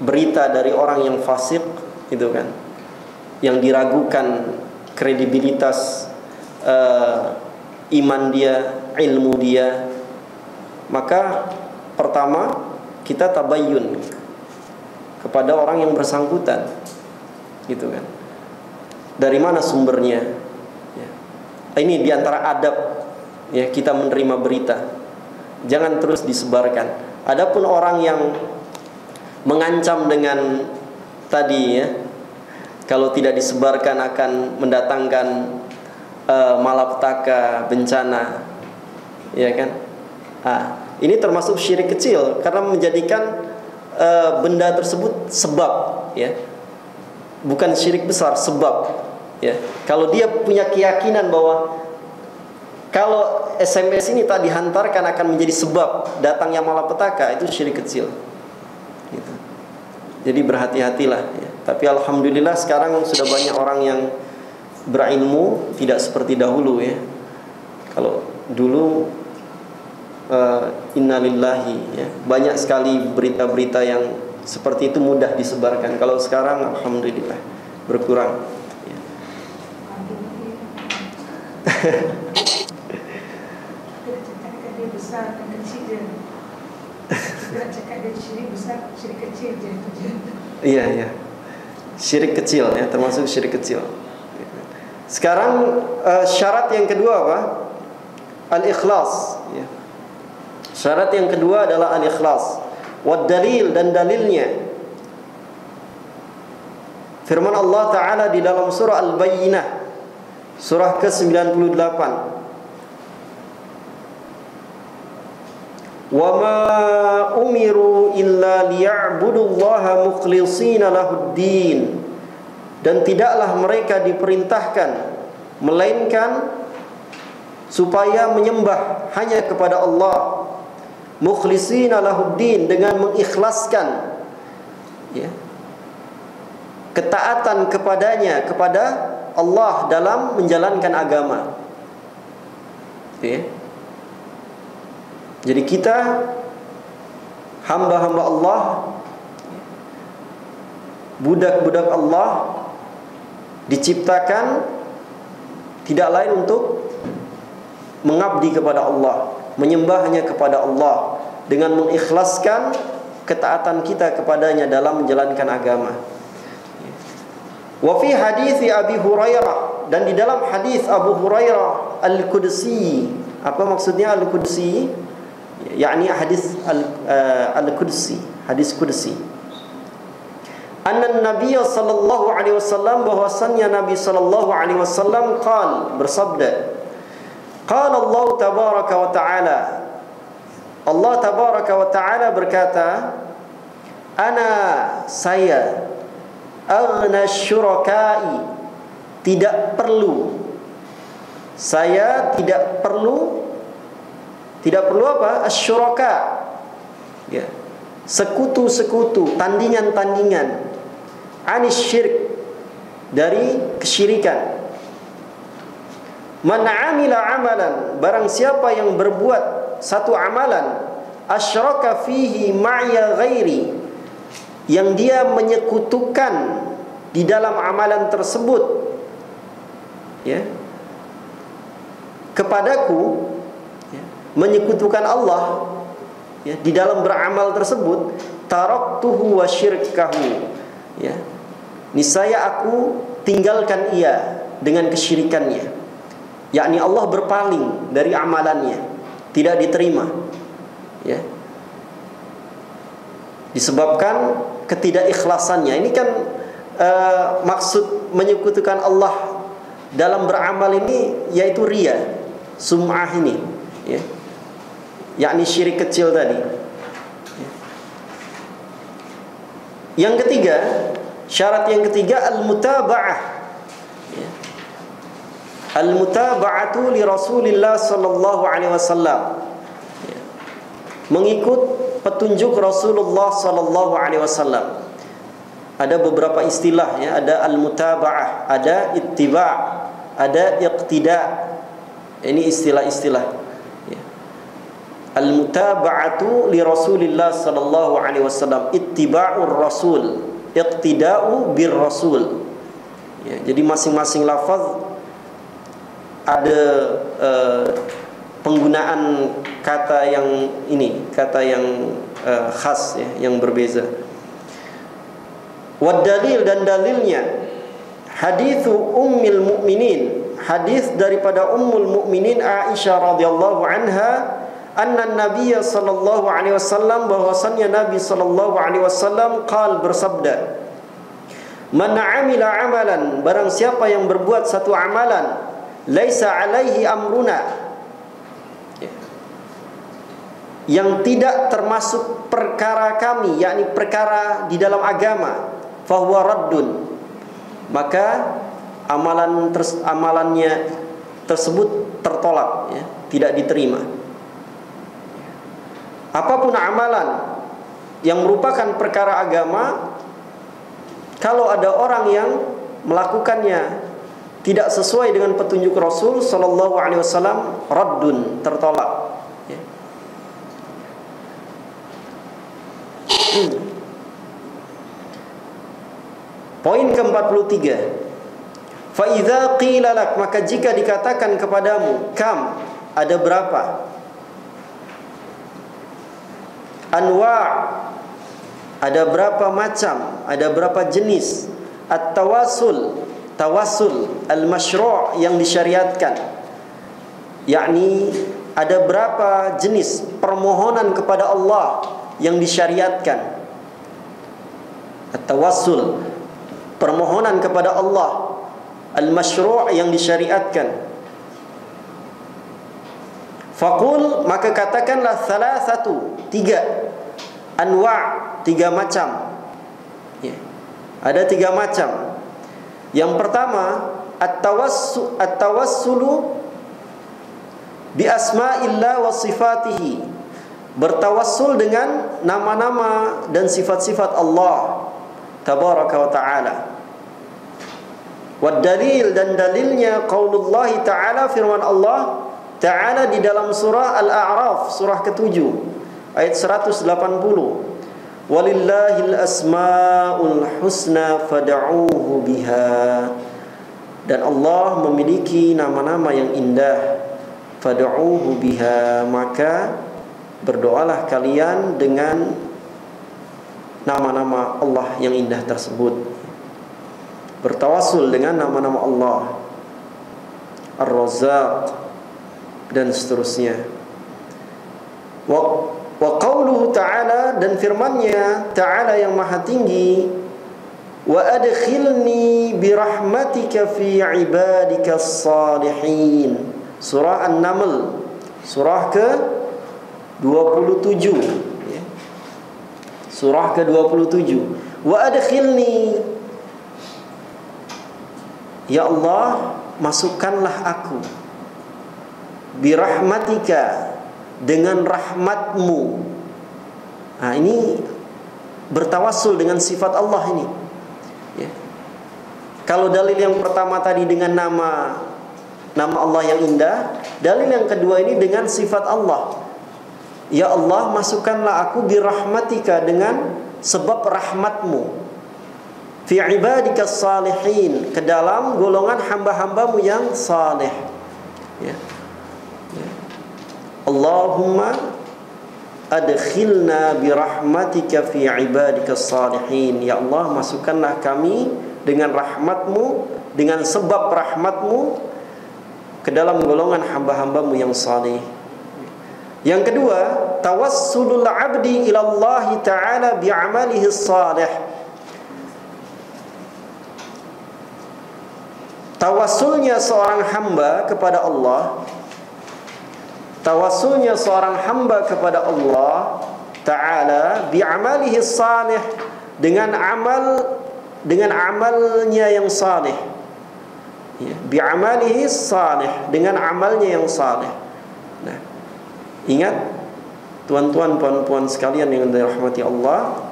berita dari orang yang fasik, itu kan, yang diragukan kredibilitas iman dia, ilmu dia, maka pertama kita tabayyun kepada orang yang bersangkutan, gitu kan. Dari mana sumbernya? Ya. Ini diantara adab, ya, kita menerima berita, jangan terus disebarkan. Adapun orang yang mengancam dengan tadi, ya, kalau tidak disebarkan akan mendatangkan malapetaka, bencana, ya kan? Ini termasuk syirik kecil karena menjadikan benda tersebut sebab, ya, bukan syirik besar, sebab, ya. Kalau dia punya keyakinan bahwa kalau SMS ini tak dihantarkan akan menjadi sebab datangnya malapetaka, itu syirik kecil, gitu. Jadi berhati-hatilah, ya. Tapi alhamdulillah sekarang sudah banyak orang yang berilmu, tidak seperti dahulu, ya. Kalau dulu innalillahi, ya, banyak sekali berita-berita yang seperti itu mudah disebarkan. Kalau sekarang alhamdulillah berkurang, ya. Dia besar dan kecil dia. Tidak cakap dia syirik besar, syirik kecil je itu je. Iya, iya. Syirik kecil, ya, termasuk syirik kecil. Sekarang syarat yang kedua apa? Al-ikhlas, ya. Syarat yang kedua adalah al-ikhlas. Wad dalil, dan dalilnya. Firman Allah Ta'ala di dalam surah Al-Bayyinah, surah ke-98. Wa ma umiru illa liya'budullaha mukhlishina lahuddin. Dan tidaklah mereka diperintahkan melainkan supaya menyembah hanya kepada Allah, mukhlishina lahuddin, dengan mengikhlaskan, ya, ketaatan kepadanya, kepada Allah dalam menjalankan agama, ya. Jadi kita hamba-hamba Allah, budak-budak Allah, diciptakan tidak lain untuk mengabdi kepada Allah, menyembahnya kepada Allah dengan mengikhlaskan ketaatan kita kepadanya dalam menjalankan agama. Wa fi hadis Abi Hurairah, dan di dalam hadis Abu Hurairah Al-Qudsi. Apa maksudnya Al-Qudsi? Yakni hadis Al-Qudsi, hadis Qudsi. Anna Nabi sallallahu alaihi wasallam, bahwasannya Nabi sallallahu alaihi wasallam bersabda, qala Allah tabaraka wa taala, Allah tabaraka wa taala berkata, ana saya aghna syurakai, tidak perlu, saya tidak perlu apa? Asyuraka, ya, sekutu-sekutu, tandingan-tandingan, anis syirik, dari kesyirikan. Man amila amalan, barang siapa yang berbuat satu amalan, asyraka fihi ma'ya ghairi, yang dia menyekutukan di dalam amalan tersebut, ya, kepadaku, ya, menyekutukan Allah, ya, di dalam beramal tersebut, taraktuhu wa syirkahu, ya, niscaya aku tinggalkan ia dengan kesyirikannya, yakni Allah berpaling dari amalannya, tidak diterima, ya, disebabkan ketidakikhlasannya. Ini kan maksud menyekutukan Allah dalam beramal ini yaitu riya, sum'ah ini, ya, yakni syirik kecil tadi. Yang ketiga, syarat yang ketiga, al-mutaba'ah, ya, al-mutaba'atu li Rasulillah sallallahu alaihi wasallam, ya, mengikut petunjuk Rasulullah sallallahu alaihi wasallam. Ada beberapa istilah, ya, ada al-mutaba'ah, ada ittiba', ada iqtida'. Ini istilah-istilah, ya. Al-mutaba'atu li Rasulillah sallallahu alaihi wasallam, ittiba'ur rasul, iqtida'u bir rasul, ya, jadi masing-masing lafaz ada penggunaan kata yang ini, kata yang khas, ya, yang berbeza. Wad dalil, dan dalilnya, hadithu ummil mu'minin, hadis daripada ummul mu'minin Aisyah radhiyallahu anha, anna nabiyya sallallahu alaihi wasallam, bahwasannya Nabi sallallahu alaihi wasallam bersabda, man amila amalan, barang siapa yang berbuat satu amalan, laisa alaihi amruna, yang tidak termasuk perkara kami, yakni perkara di dalam agama, fahuwa raddun, maka amalannya tersebut tertolak, ya, tidak diterima. Apapun amalan yang merupakan perkara agama, kalau ada orang yang melakukannya tidak sesuai dengan petunjuk Rasul sallallahu alaihi wasallam, raddun, tertolak, ya. Poin ke-43, fa idza qila lak, maka jika dikatakan kepadamu, kam, ada berapa, anwa', ada berapa macam, ada berapa jenis, at-tawassul, tawassul al-masyru' yang disyariatkan, yakni ada berapa jenis permohonan kepada Allah yang disyariatkan. At-tawassul, permohonan kepada Allah, al-masyru' yang disyariatkan. Faqul, maka katakanlah, thalathatu, tiga, anwa', tiga macam, ya, ada tiga macam. Yang pertama, at-tawassulu bi asma'illah wa sifatihi, bertawassul dengan nama-nama dan sifat-sifat Allah tabaraka wa ta'ala. Wad dalil, dan dalilnya qaulullah ta'ala, firman Allah ta'ala di dalam surah Al-A'raf, surah ke-7 ayat 180, walillahil asma'ul husna fad'uuhu biha, dan Allah memiliki nama-nama yang indah, fad'uuhu biha, maka berdoalah kalian dengan nama-nama Allah yang indah tersebut. Bertawassul dengan nama-nama Allah, Ar-Razzaq dan seterusnya. Wa qauluhu ta'ala, dan firman-Nya ta'ala yang maha tinggi, wa adkhilni birahmatika fi ibadikas salihin. Surah An-Naml, surah ke-27, ya. Surah ke-27. Wa adkhilni, ya Allah, masukkanlah aku, birahmatika, dengan rahmatmu. Nah, ini bertawassul dengan sifat Allah ini, ya. Kalau dalil yang pertama tadi dengan nama Allah yang indah, dalil yang kedua ini dengan sifat Allah. Ya Allah, masukkanlah aku birahmatika, dengan sebab rahmatmu, fi ibadikas salihin, ke dalam golongan hamba-hambamu yang saleh, ya. Allahumma adkhilna birahmatika fi ibadikas salihin. Ya Allah, masukkanlah kami dengan rahmatmu, dengan sebab rahmatmu, ke dalam golongan hamba-hambamu yang saleh. Yang kedua, tawassulul abdi ilallahi ta'ala bi'amalihi salih. Tawassulnya seorang hamba kepada Allah, tawassulnya seorang hamba kepada Allah Ta'ala bi'amalihi salih, dengan amalnya yang salih, ya, bi'amalihi salih, dengan amalnya yang salih. Nah, ingat tuan-tuan, puan-puan sekalian yang dirahmati Allah,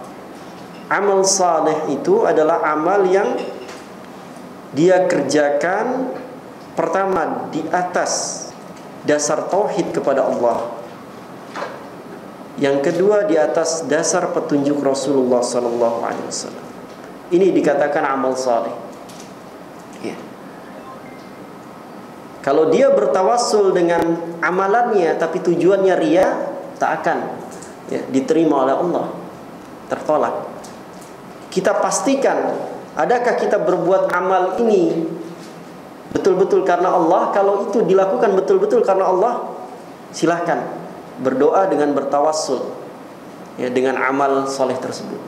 amal salih itu adalah amal yang dia kerjakan pertama di atas dasar tauhid kepada Allah, yang kedua di atas dasar petunjuk Rasulullah sallallahu alaihi wasallam. Ini dikatakan amal saleh, ya. Kalau dia bertawassul dengan amalannya tapi tujuannya riya, tak akan, ya, diterima oleh Allah, tertolak. Kita pastikan, adakah kita berbuat amal ini betul-betul karena Allah? Kalau itu dilakukan betul-betul karena Allah, silahkan berdoa dengan bertawassul, ya, dengan amal soleh tersebut.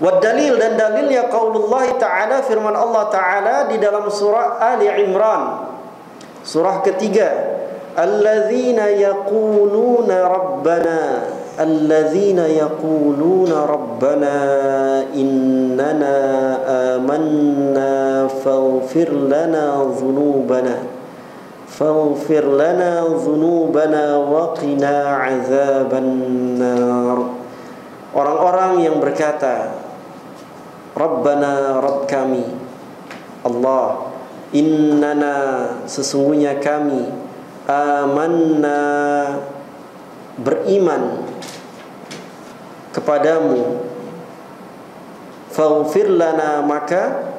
Wad dalil, dan dalilnya qaulullah ta'ala, firman Allah Ta'ala di dalam surah Ali Imran, surah ketiga, alladzina yaquluna rabbana innana amanna faghfir lana dhunubana wa qina azabannar. Orang-orang yang berkata, Rabbana, Rabb kami Allah, innana, sesungguhnya kami, amanna, beriman kepadamu, faghfir lana, maka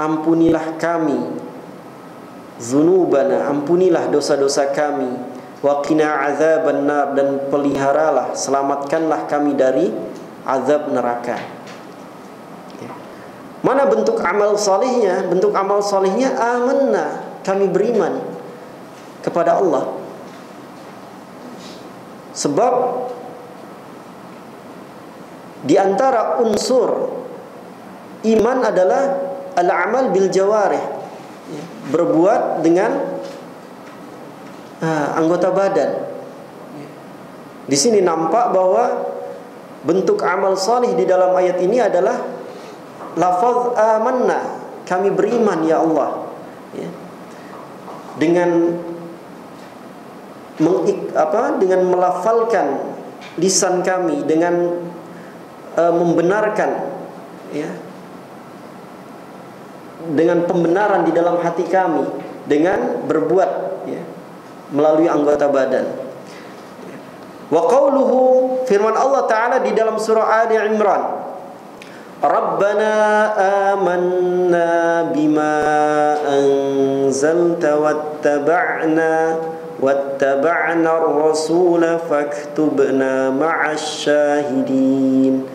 ampunilah kami, dzunubana, ampunilah dosa-dosa kami, wa qina azabannar, dan peliharalah, selamatkanlah kami dari azab neraka. Mana bentuk amal salihnya? Bentuk amal salihnya amanna, kami beriman kepada Allah. Sebab di antara unsur iman adalah al-amal bil jawarih, berbuat dengan anggota badan. Di sini nampak bahwa bentuk amal salih di dalam ayat ini adalah lafaz amanna, kami beriman ya Allah, ya. Dengan dengan melafalkan lisan kami, dengan membenarkan, ya, dengan pembenaran di dalam hati kami, dengan berbuat, ya, melalui anggota badan. Wa qauluhu, firman Allah Ta'ala di dalam surah Ali Imran, Rabbana amanna bima anzalta wattaba'na ar-rasula faktubna ma'asy syahidin.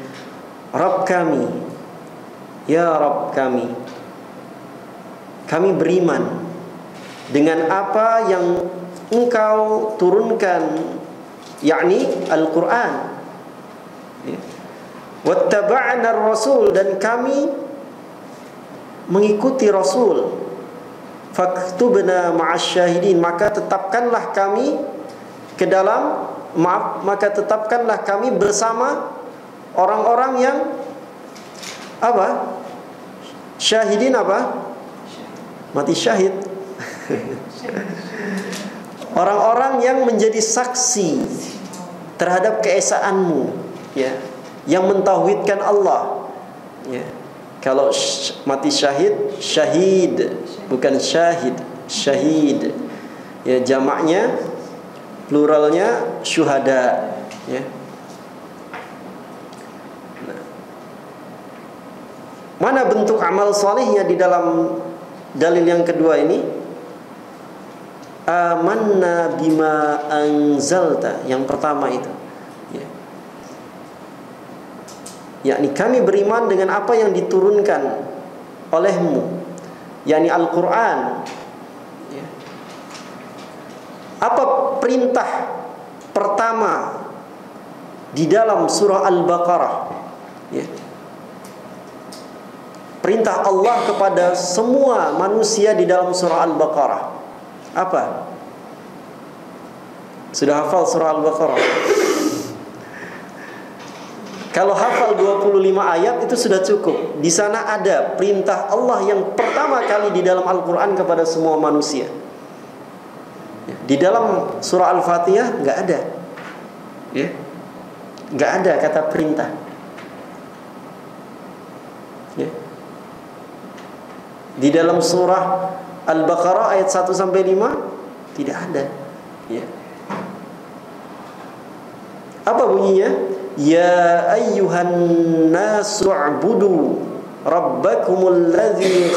Rabb kami, ya Rabb kami beriman dengan apa yang Engkau turunkan, yakni Al-Quran. Wattaba'na ar-rasul, dan kami mengikuti Rasul. Faktubna ma'asy syahidin, maka tetapkanlah kami bersama orang-orang yang apa? Syahidin apa? Mati syahid. Orang-orang yang menjadi saksi terhadap keesaanmu, ya, yang mentauhidkan Allah, ya. Kalau mati syahid, syahid, bukan syahid, syahid. Ya, jamaknya, pluralnya syuhada, ya. Nah, mana bentuk amal salihnya di dalam dalil yang kedua ini? Amanna bima anzalta, yang pertama itu, ya. Yakni kami beriman dengan apa yang diturunkan olehmu, yakni Al-Quran, ya. Apa perintah pertama di dalam surah Al-Baqarah, ya? Perintah Allah kepada semua manusia di dalam surah Al-Baqarah apa? Sudah hafal surah Al-Baqarah? Kalau hafal 25 ayat itu sudah cukup. Di sana ada perintah Allah yang pertama kali di dalam Al-Quran kepada semua manusia. Di dalam surah Al-Fatihah nggak ada, ya, nggak ada kata perintah, ya. Di dalam surah Al-Baqarah ayat 1 sampai 5 tidak ada, ya. Apa bunyinya? Ya ayyuhan nasu u'budu rabbakumul ladzi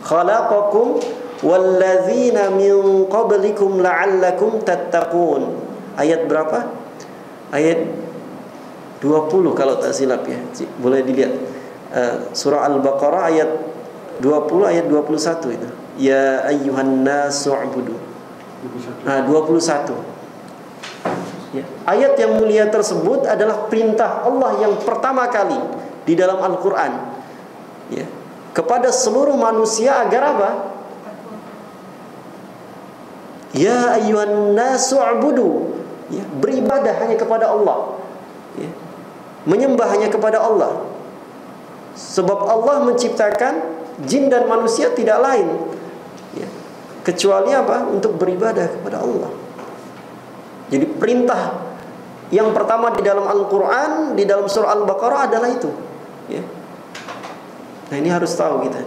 khalaqakum walladzina min qablikum la'allakum tattaqun. Ayat berapa? Ayat 20 kalau tak silap, ya. Boleh dilihat. Surah Al-Baqarah ayat 20 ayat 21 itu. Ya ayyuhan nasu u'budu. 21. Ya. Ayat yang mulia tersebut adalah perintah Allah yang pertama kali di dalam Al-Quran, ya, kepada seluruh manusia agar apa? Ya ayyuhan nasu u'budu, ya, beribadah hanya kepada Allah, ya, menyembah hanya kepada Allah. Sebab Allah menciptakan jin dan manusia tidak lain, ya, kecuali apa? Untuk beribadah kepada Allah. Jadi perintah yang pertama di dalam Al-Quran, di dalam surah Al-Baqarah adalah itu, ya. Nah, ini harus tahu kita.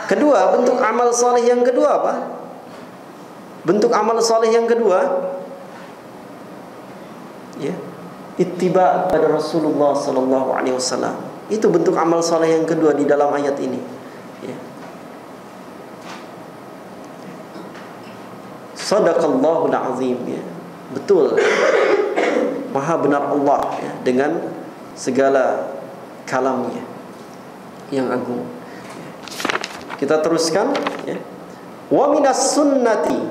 Kedua, bentuk amal saleh yang kedua apa? Bentuk amal saleh yang kedua, ya, ittiba pada Rasulullah sallallahu alaihi wasallam. Itu bentuk amal saleh yang kedua di dalam ayat ini, ya. Sadaqallahul azim, ya. Betul, maha benar Allah, ya, dengan segala kalamnya yang agung. Kita teruskan, ya. Wa minas sunnati,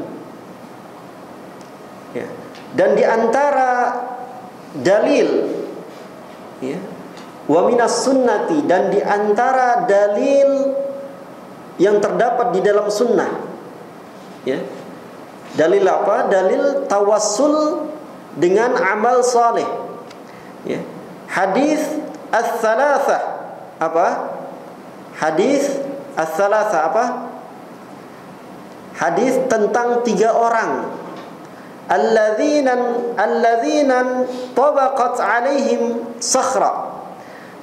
ya. Dan di antara dalil, ya, wa minas sunnati, dan di antara dalil yang terdapat di dalam sunnah, ya. Dalil apa? Dalil tawassul dengan amal saleh, ya. Hadis ats-tsalatsah apa? Hadis ats-tsalatsah apa? Hadis tentang 3 orang. Alladzina tabaqat alaihim sakhra.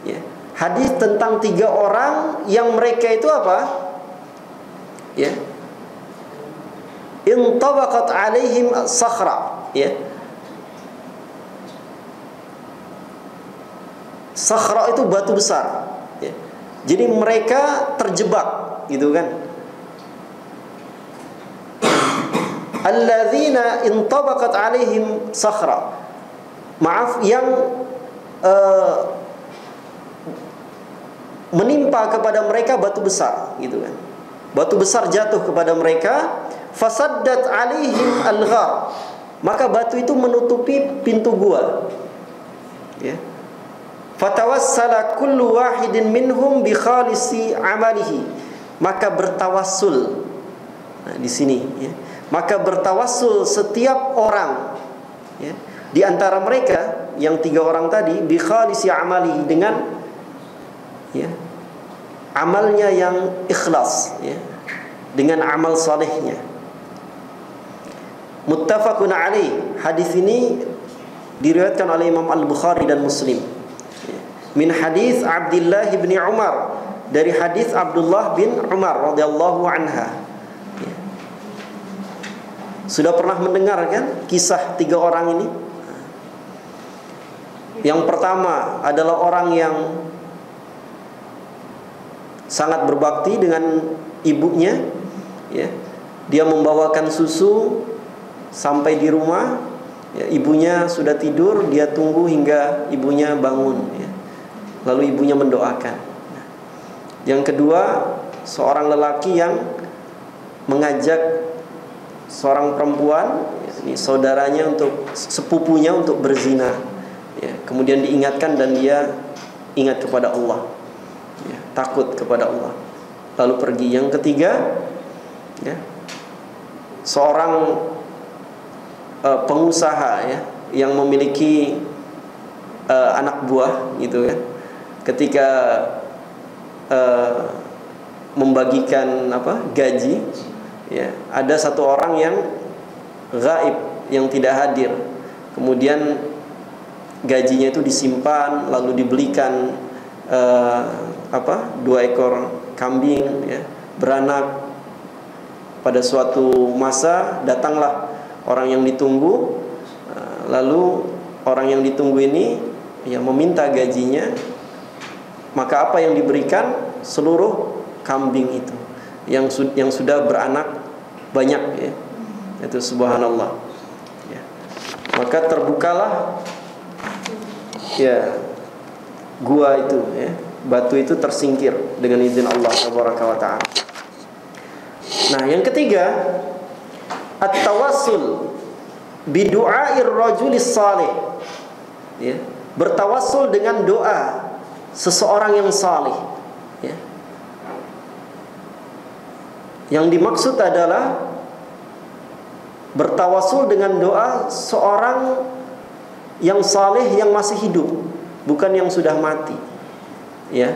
Ya. Hadis tentang 3 orang yang mereka itu apa? Ya. Intabaqat alaihim sakhra, ya. Sakhra itu batu besar, ya. Jadi mereka terjebak, gitu kan. Alladzina intabaqat alaihim sakhra. Maaf, yang menimpa kepada mereka batu besar, gitu kan. Batu besar jatuh kepada mereka, fasaddat alaihim al-ghar. Maka batu itu menutupi pintu gua. Ya. Fatawassala kullu wahidin minhum bi khalisi amalihi. Maka bertawassul. Nah, di sini, ya. Maka bertawassul setiap orang, ya, di antara mereka yang 3 orang tadi bi khalisi amalihi, dengan, ya, amalnya yang ikhlas, ya, dengan amal salehnya. Muttafaqun alaih. Hadis ini diriwayatkan oleh Imam Al-Bukhari dan Muslim. Min hadis Abdullah bin Umar, dari hadis Abdullah bin Umar radhiyallahu anha. Sudah pernah mendengar kan kisah 3 orang ini? Yang pertama adalah orang yang sangat berbakti dengan ibunya, ya. Dia membawakan susu sampai di rumah, ya, ibunya sudah tidur, dia tunggu hingga ibunya bangun, ya. Lalu ibunya mendoakan. Yang kedua, seorang lelaki yang mengajak seorang perempuan, ya, ini saudaranya, untuk sepupunya, untuk berzina, ya. Kemudian diingatkan dan dia ingat kepada Allah, ya, takut kepada Allah, lalu pergi. Yang ketiga, ya, seorang pengusaha, ya, yang memiliki anak buah, gitu kan. Ketika membagikan gaji, ya, ada satu orang yang gaib, yang tidak hadir. Kemudian gajinya itu disimpan, lalu dibelikan 2 ekor kambing, ya, beranak. Pada suatu masa datanglah orang yang ditunggu, lalu orang yang ditunggu ini, ya, meminta gajinya. Maka apa yang diberikan? Seluruh kambing itu yang sudah beranak banyak, ya. Itu subhanallah, ya. Maka terbukalah, ya, gua itu, ya, batu itu tersingkir dengan izin Allah tabaraka wa taala. Nah, yang ketiga, at-tawassul bi du'air rajulis salih, ya, bertawassul dengan doa seseorang yang saleh, ya. Yang dimaksud adalah bertawassul dengan doa seorang yang saleh yang masih hidup, bukan yang sudah mati, ya.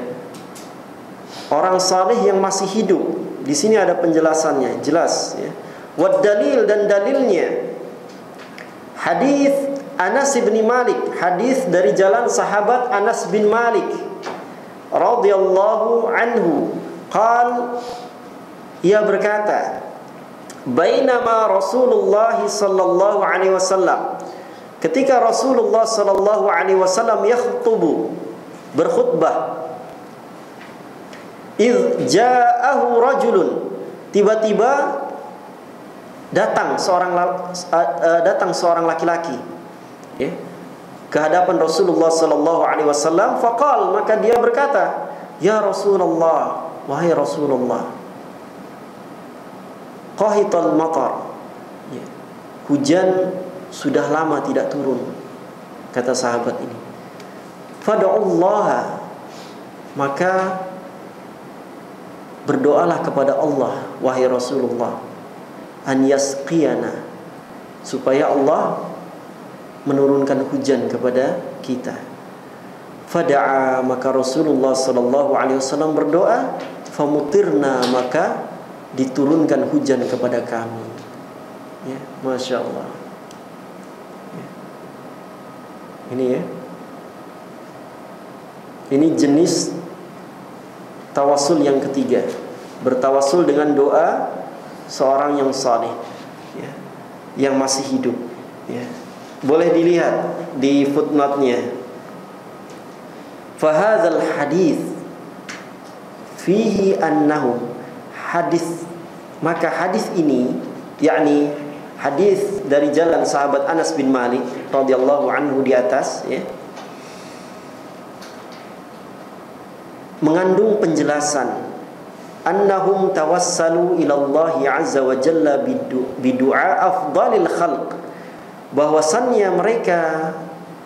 Orang saleh yang masih hidup. Di sini ada penjelasannya, jelas, ya. Wad dalil, dan dalilnya hadis Anas bin Malik, hadis dari jalan sahabat Anas bin Malik radhiyallahu anhu, qal, ia berkata, bainama Rasulullah sallallahu alaihi wasallam, ketika Rasulullah sallallahu alaihi wasallam yakhutubu, berkhutbah, idz ja'ahu rajulun, tiba-tiba datang seorang laki-laki, ya, ke hadapan Rasulullah sallallahu alaihi wasallam. Faqal, maka dia berkata, ya Rasulullah, wahai Rasulullah, qahital matar, ya, hujan sudah lama tidak turun, kata sahabat ini. Fad'ullaha, maka berdoalah kepada Allah, wahai Rasulullah, an yasqiyana, supaya Allah menurunkan hujan kepada kita. Fada'a, maka Rasulullah sallallahu alaihi wasallam berdoa, famutirna, maka diturunkan hujan kepada kami, ya, masya Allah, ya. Ini, ya, ini jenis tawassul yang ketiga, bertawassul dengan doa seorang yang saleh, ya, yang masih hidup, ya. Boleh dilihat di footnote-nya. Fahadzal hadis fihi annahu hadis, maka hadis ini yakni hadis dari jalan sahabat Anas bin Malik radhiyallahu anhu di atas ya, mengandung penjelasan annahum tawassalu ila Allah azza wa jalla bidu'a afdalil khalq, bahwasannya mereka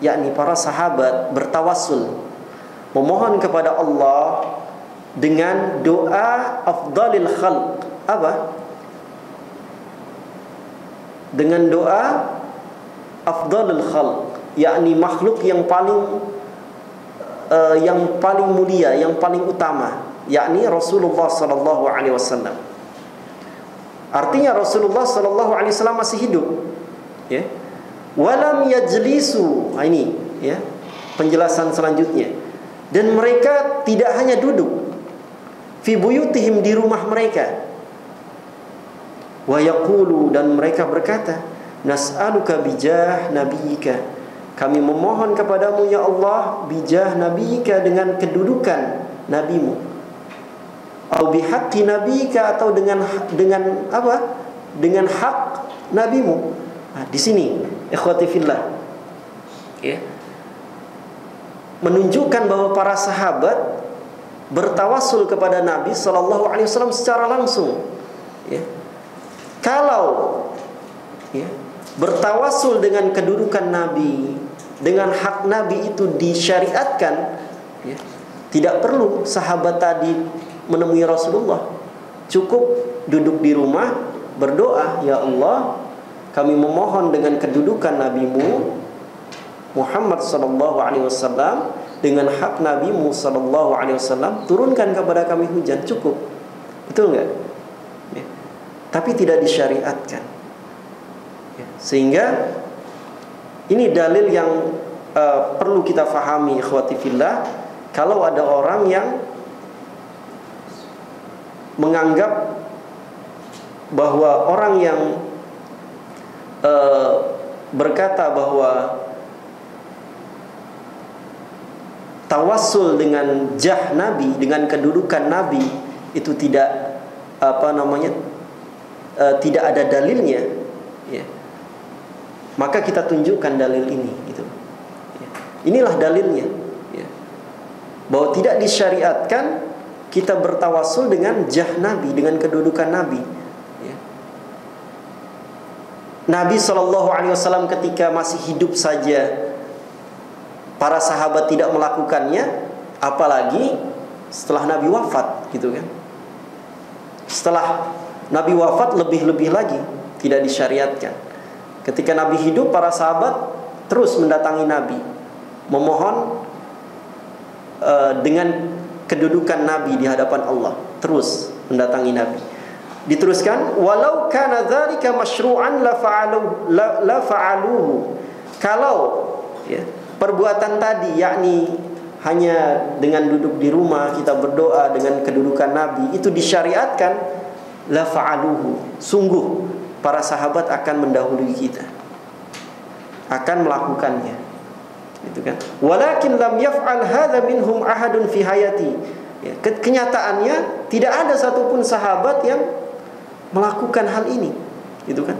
yakni para sahabat bertawassul, memohon kepada Allah dengan doa afdalil khalq. Apa? Dengan doa afdalil khalq, yakni makhluk yang paling mulia, yang paling utama, yakni Rasulullah sallallahu alaihi wasallam. Artinya Rasulullah sallallahu alaihi wasallam masih hidup, ya. Walam yajlisu, ini ya penjelasan selanjutnya. Dan mereka tidak hanya duduk fi buyutihim, di rumah mereka. Wa yaqulu, dan mereka berkata, nas'aluka bijah nabiyika, kami memohon kepadamu ya Allah, bijah nabiyika, dengan kedudukan nabimu, atau bihaqqi nabiyika, atau dengan apa? Dengan hak nabimu. Nah, di sini ikhwati fillah ya, menunjukkan bahwa para sahabat bertawassul kepada Nabi sallallahu alaihi wasallam secara langsung ya. Kalau ya, bertawassul dengan kedudukan Nabi, dengan hak Nabi itu disyariatkan ya, tidak perlu sahabat tadi menemui Rasulullah, cukup duduk di rumah berdoa, ya Allah, kami memohon dengan kedudukan Nabimu Muhammad sallallahu alaihi wasallam, dengan hak Nabimu sallallahu alaihi wasallam, turunkan kepada kami hujan. Cukup. Betul enggak? Ya. Tapi tidak disyariatkan ya. Sehingga ini dalil yang perlu kita fahami ikhwati fillah. Kalau ada orang yang menganggap bahwa orang yang berkata bahwa tawassul dengan jah Nabi, dengan kedudukan Nabi itu tidak tidak ada dalilnya ya, maka kita tunjukkan dalil ini gitu ya. Inilah dalilnya ya, bahwa tidak disyariatkan kita bertawassul dengan jah Nabi, dengan kedudukan Nabi ya. Nabi SAW ketika masih hidup saja para sahabat tidak melakukannya, apalagi setelah Nabi wafat gitu kan. Setelah Nabi wafat lebih-lebih lagi tidak disyariatkan. Ketika Nabi hidup, para sahabat terus mendatangi Nabi, memohon dengan kedudukan Nabi di hadapan Allah, terus mendatangi Nabi. Diteruskan, walau kana dzalika masyru'an la fa'aluhu. Kalau ya, perbuatan tadi yakni hanya dengan duduk di rumah kita berdoa dengan kedudukan Nabi itu disyariatkan, la fa'aluhu, sungguh para sahabat akan mendahului kita, akan melakukannya, gitu kan. Walakin lam yaf'al hadza minhum ahadun fi hayati. Ya, kenyataannya tidak ada satupun sahabat yang melakukan hal ini, gitu kan.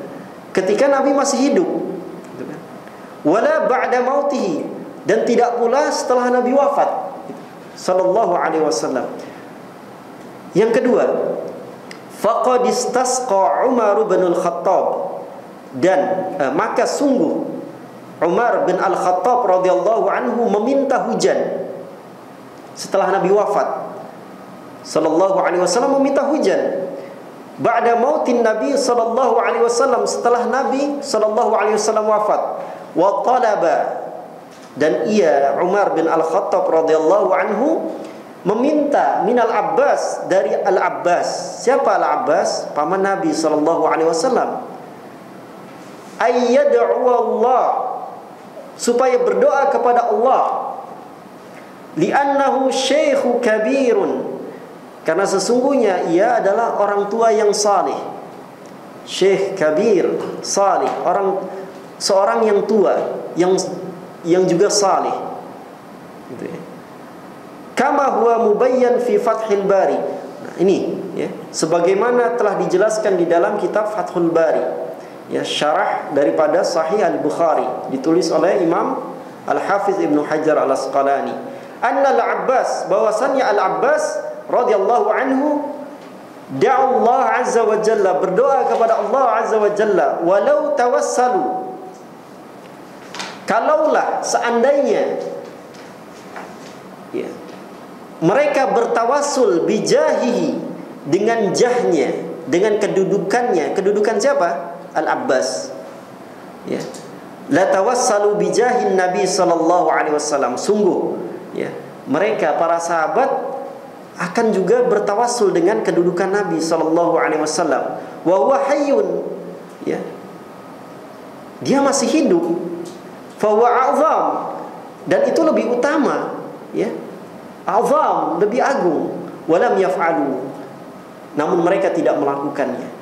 Ketika Nabi masih hidup, gitu kan. Wala ba'da mautihi, dan tidak pula setelah Nabi wafat, sallallahu alaihi wasallam. Yang kedua, faqad istasqa Umar bin Al-Khattab, dan maka sungguh Umar bin Al-Khattab radhiyallahu anhu meminta hujan setelah Nabi wafat sallallahu alaihi wasallam, meminta hujan ba'da mautin Nabi sallallahu alaihi wasallam, setelah Nabi sallallahu alaihi wasallam wafat. Wa talaba, dan ia Umar bin Al-Khattab radhiyallahu anhu meminta minal Abbas, dari Al-Abbas. Siapa Al-Abbas? Paman Nabi sallallahu alaihi wasallam. Ayyad'u Allah, supaya berdoa kepada Allah. Li'annahu syekhu kabirun, karena sesungguhnya ia adalah orang tua yang saleh. Syekh kabir, saleh, seorang yang tua, yang juga saleh. Gitu ya. kama huwa mubayyan fi Fathul Bari. Nah, ini ya, sebagaimana telah dijelaskan di dalam kitab Fathul Bari, ya, syarah daripada Sahih Al-Bukhari, ditulis oleh Imam Al-Hafiz Ibnu Hajar Al-Asqalani. Anna Al-Abbas, bahwasannya Al-Abbas radhiyallahu anhu, da'a Allah azza wa jalla, berdoa kepada Allah azza wa jalla, walau tawassalu, kalaulah seandainya, ya, mereka bertawassul bijahihi, dengan jahnya, dengan kedudukannya. Kedudukan siapa? Al-Abbas, ya. La tawassalu bijahin Nabi sallallahu alaihi wasallam. Sungguh, ya, mereka para sahabat akan juga bertawassul dengan kedudukan Nabi sallallahu alaihi wasallam. Wa huwa hayyun, ya, dia masih hidup. Fa huwa a'zam, dan itu lebih utama, ya. Azam, lebih agung. Walam yaf'alu, namun mereka tidak melakukannya.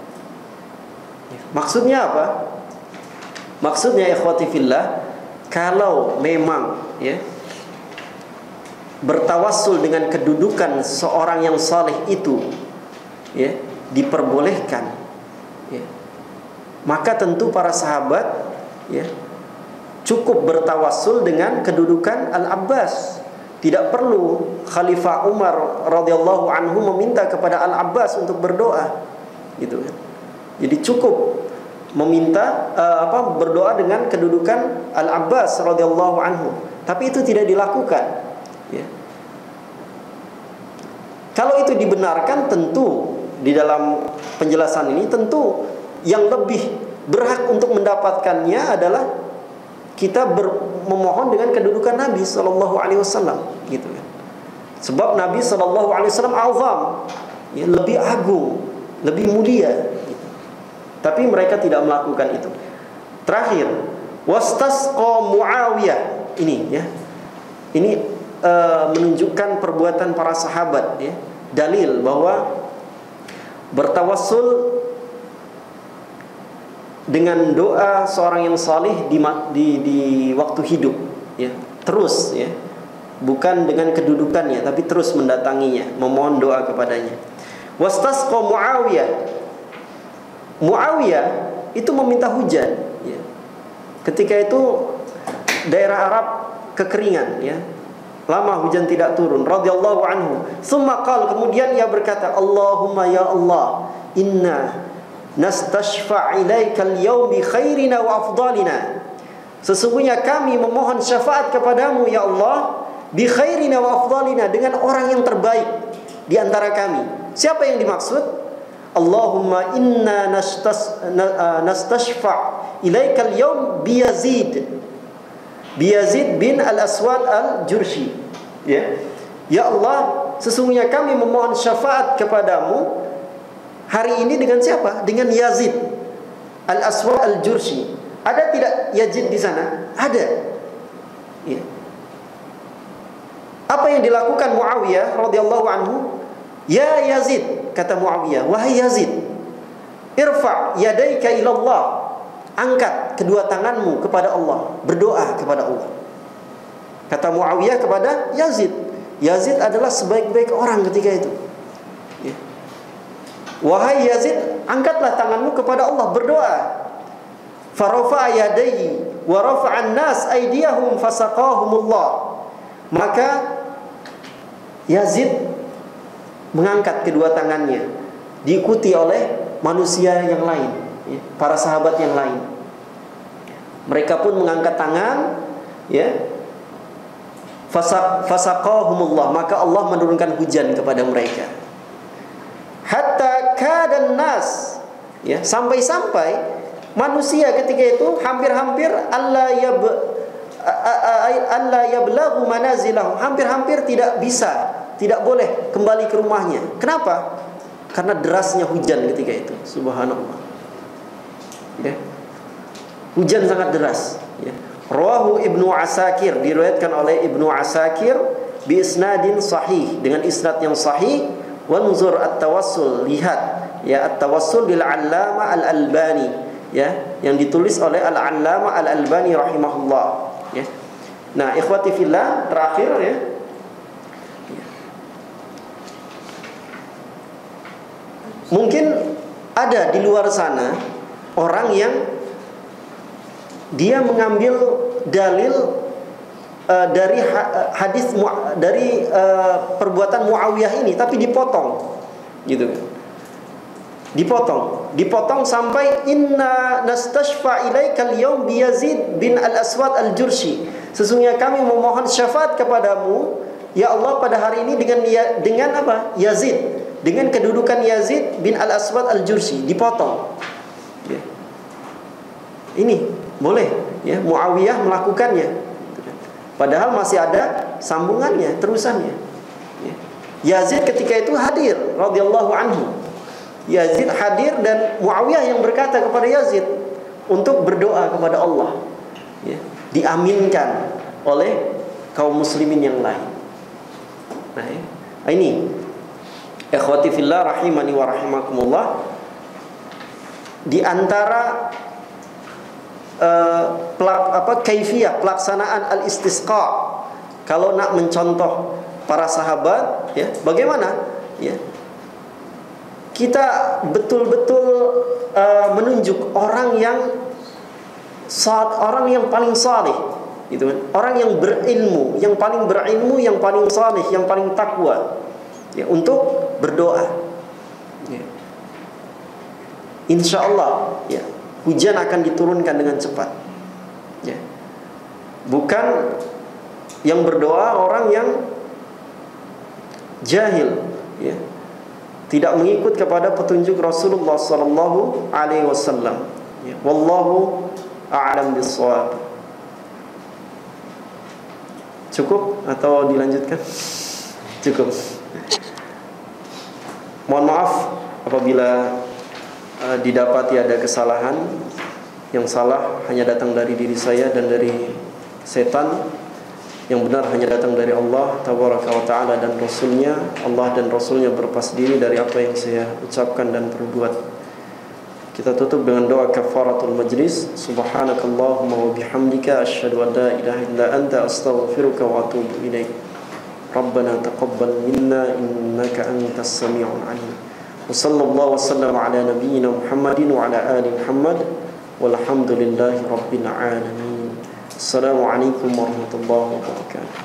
Maksudnya apa? Maksudnya ikhwati fillah, kalau memang, ya, bertawassul dengan kedudukan seorang yang saleh itu, ya, diperbolehkan, ya, maka tentu para sahabat, ya, cukup bertawassul dengan kedudukan Al-Abbas. Tidak perlu Khalifah Umar radhiyallahu anhu meminta kepada Al-Abbas untuk berdoa, gitu kan. Jadi cukup meminta berdoa dengan kedudukan Al-Abbas radhiyallahu anhu. Tapi itu tidak dilakukan, ya. Kalau itu dibenarkan, tentu di dalam penjelasan ini tentu yang lebih berhak untuk mendapatkannya adalah kita memohon dengan kedudukan Nabi sallallahu alaihi wasallam, gitu kan. Sebab Nabi sallallahu alaihi wasallam azam, ya, lebih agung, lebih mulia, gitu. Tapi mereka tidak melakukan itu. Terakhir, wastasqa Muawiyah, ini, ya. Ini menunjukkan perbuatan para sahabat, ya. Dalil bahwa bertawassul dengan doa seorang yang salih di waktu hidup, ya, terus, ya, bukan dengan kedudukannya, tapi terus mendatanginya, memohon doa kepadanya. Wastasqa Muawiyah, Muawiyah itu meminta hujan, ya. Ketika itu daerah Arab kekeringan, ya, lama hujan tidak turun, radhiyallahu anhu. Tsumma qala, kemudian ia berkata, Allahumma ya Allah, inna nastashfa' ilaikal yaum bi khairina wa afdalina. Sesungguhnya kami memohon syafaat kepadamu ya Allah, bi khairina wa afdalina, dengan orang yang terbaik di antara kami. Siapa yang dimaksud? Allahumma inna nastashfa' ilaikal yaum bi Yazid, bi Yazid bin al-Aswad al-Jurshi, ya. Ya Allah, sesungguhnya kami memohon syafaat kepadamu hari ini dengan siapa? Dengan Yazid Al-Aswad Al-Jurshi. Ada tidak Yazid di sana? Ada, ya. Apa yang dilakukan Muawiyah radhiyallahu anhu? Ya Yazid, kata Muawiyah, wahai Yazid, irfa' yadaika ila Allah, angkat kedua tanganmu kepada Allah, berdoa kepada Allah. Kata Muawiyah kepada Yazid. Yazid adalah sebaik-baik orang ketika itu, ya. Wahai Yazid, angkatlah tanganmu kepada Allah, berdoa. Farafa'a yadayhi wa rafa'an nas aydiyahum fasaqahumullah. Maka Yazid mengangkat kedua tangannya, diikuti oleh manusia yang lain, ya, para sahabat yang lain. Mereka pun mengangkat tangan, ya. Fasaqahumullah, maka Allah menurunkan hujan kepada mereka. Hatta kadan nas, ya, sampai-sampai manusia ketika itu hampir-hampir alla yablaghu manazilahum, hampir-hampir tidak bisa, tidak boleh kembali ke rumahnya. Kenapa? Karena derasnya hujan ketika itu. Subhanallah, ya. Hujan sangat deras, ya. Rawahu Ibnu Asakir, diriwayatkan oleh Ibnu Asakir bi isnadin sahih, dengan isnad yang sahih. Wanzur at-tawassul, lihat, ya, at-tawassul lil 'Allamah Al-Albani, ya, yang ditulis oleh Al-'Allamah Al-Albani rahimahullah, ya. Nah, ikhwati fillah, terakhir, ya, Mungkin ada di luar sana orang yang dia mengambil dalil dari hadis dari perbuatan Muawiyah ini, tapi dipotong, gitu kan? Dipotong sampai inna nastashfa ilaikal yaum bi Yazid bin al-Aswad al-Jurshi. Sesungguhnya kami memohon syafaat kepadamu ya Allah pada hari ini dengan apa? Yazid, dengan kedudukan Yazid bin al-Aswad al-Jurshi. Dipotong. Ya. Ini boleh ya Muawiyah melakukannya. Padahal masih ada sambungannya, terusannya. Ya. Yazid ketika itu hadir radhiyallahu anhu. Yazid hadir dan Muawiyah yang berkata kepada Yazid untuk berdoa kepada Allah, ya, diaminkan oleh kaum muslimin yang lain. Nah, ya. Ini ikhwati fillah rahimani wa rahimakumullah, di antara kaifiyah pelaksanaan al-istisqa, kalau nak mencontoh para sahabat, ya, bagaimana, ya, kita betul-betul menunjuk orang yang paling saleh, gitu kan? Orang yang berilmu, yang paling berilmu, yang paling saleh, yang paling takwa, ya, untuk berdoa. Ya. Insyaallah, ya, hujan akan diturunkan dengan cepat. Ya. Bukan yang berdoa orang yang jahil, ya, tidak mengikut kepada petunjuk Rasulullah sallallahu alaihi wasallam. Ya. Wallahu a'lam bissawab. Cukup atau dilanjutkan? Cukup. Mohon maaf apabila didapati ada kesalahan. Yang salah hanya datang dari diri saya dan dari setan. Yang benar hanya datang dari Allah tabaraka wa ta'ala dan Rasulnya. Allah dan Rasulnya berlepas diri dari apa yang saya ucapkan dan perbuat. Kita tutup dengan doa kafaratul majlis. Subhanakallahumma wa bihamdika asyhadu an la ilaha illa anta astaghfiruka wa atubu ilaik. Rabbana taqabbal minna innaka antas samiul alim. Wa sallallahu wasallam ala nabiyyina Muhammadin wa ala ali Muhammad walhamdulillahi rabbil alamin. Assalamualaikum warahmatullahi wabarakatuh.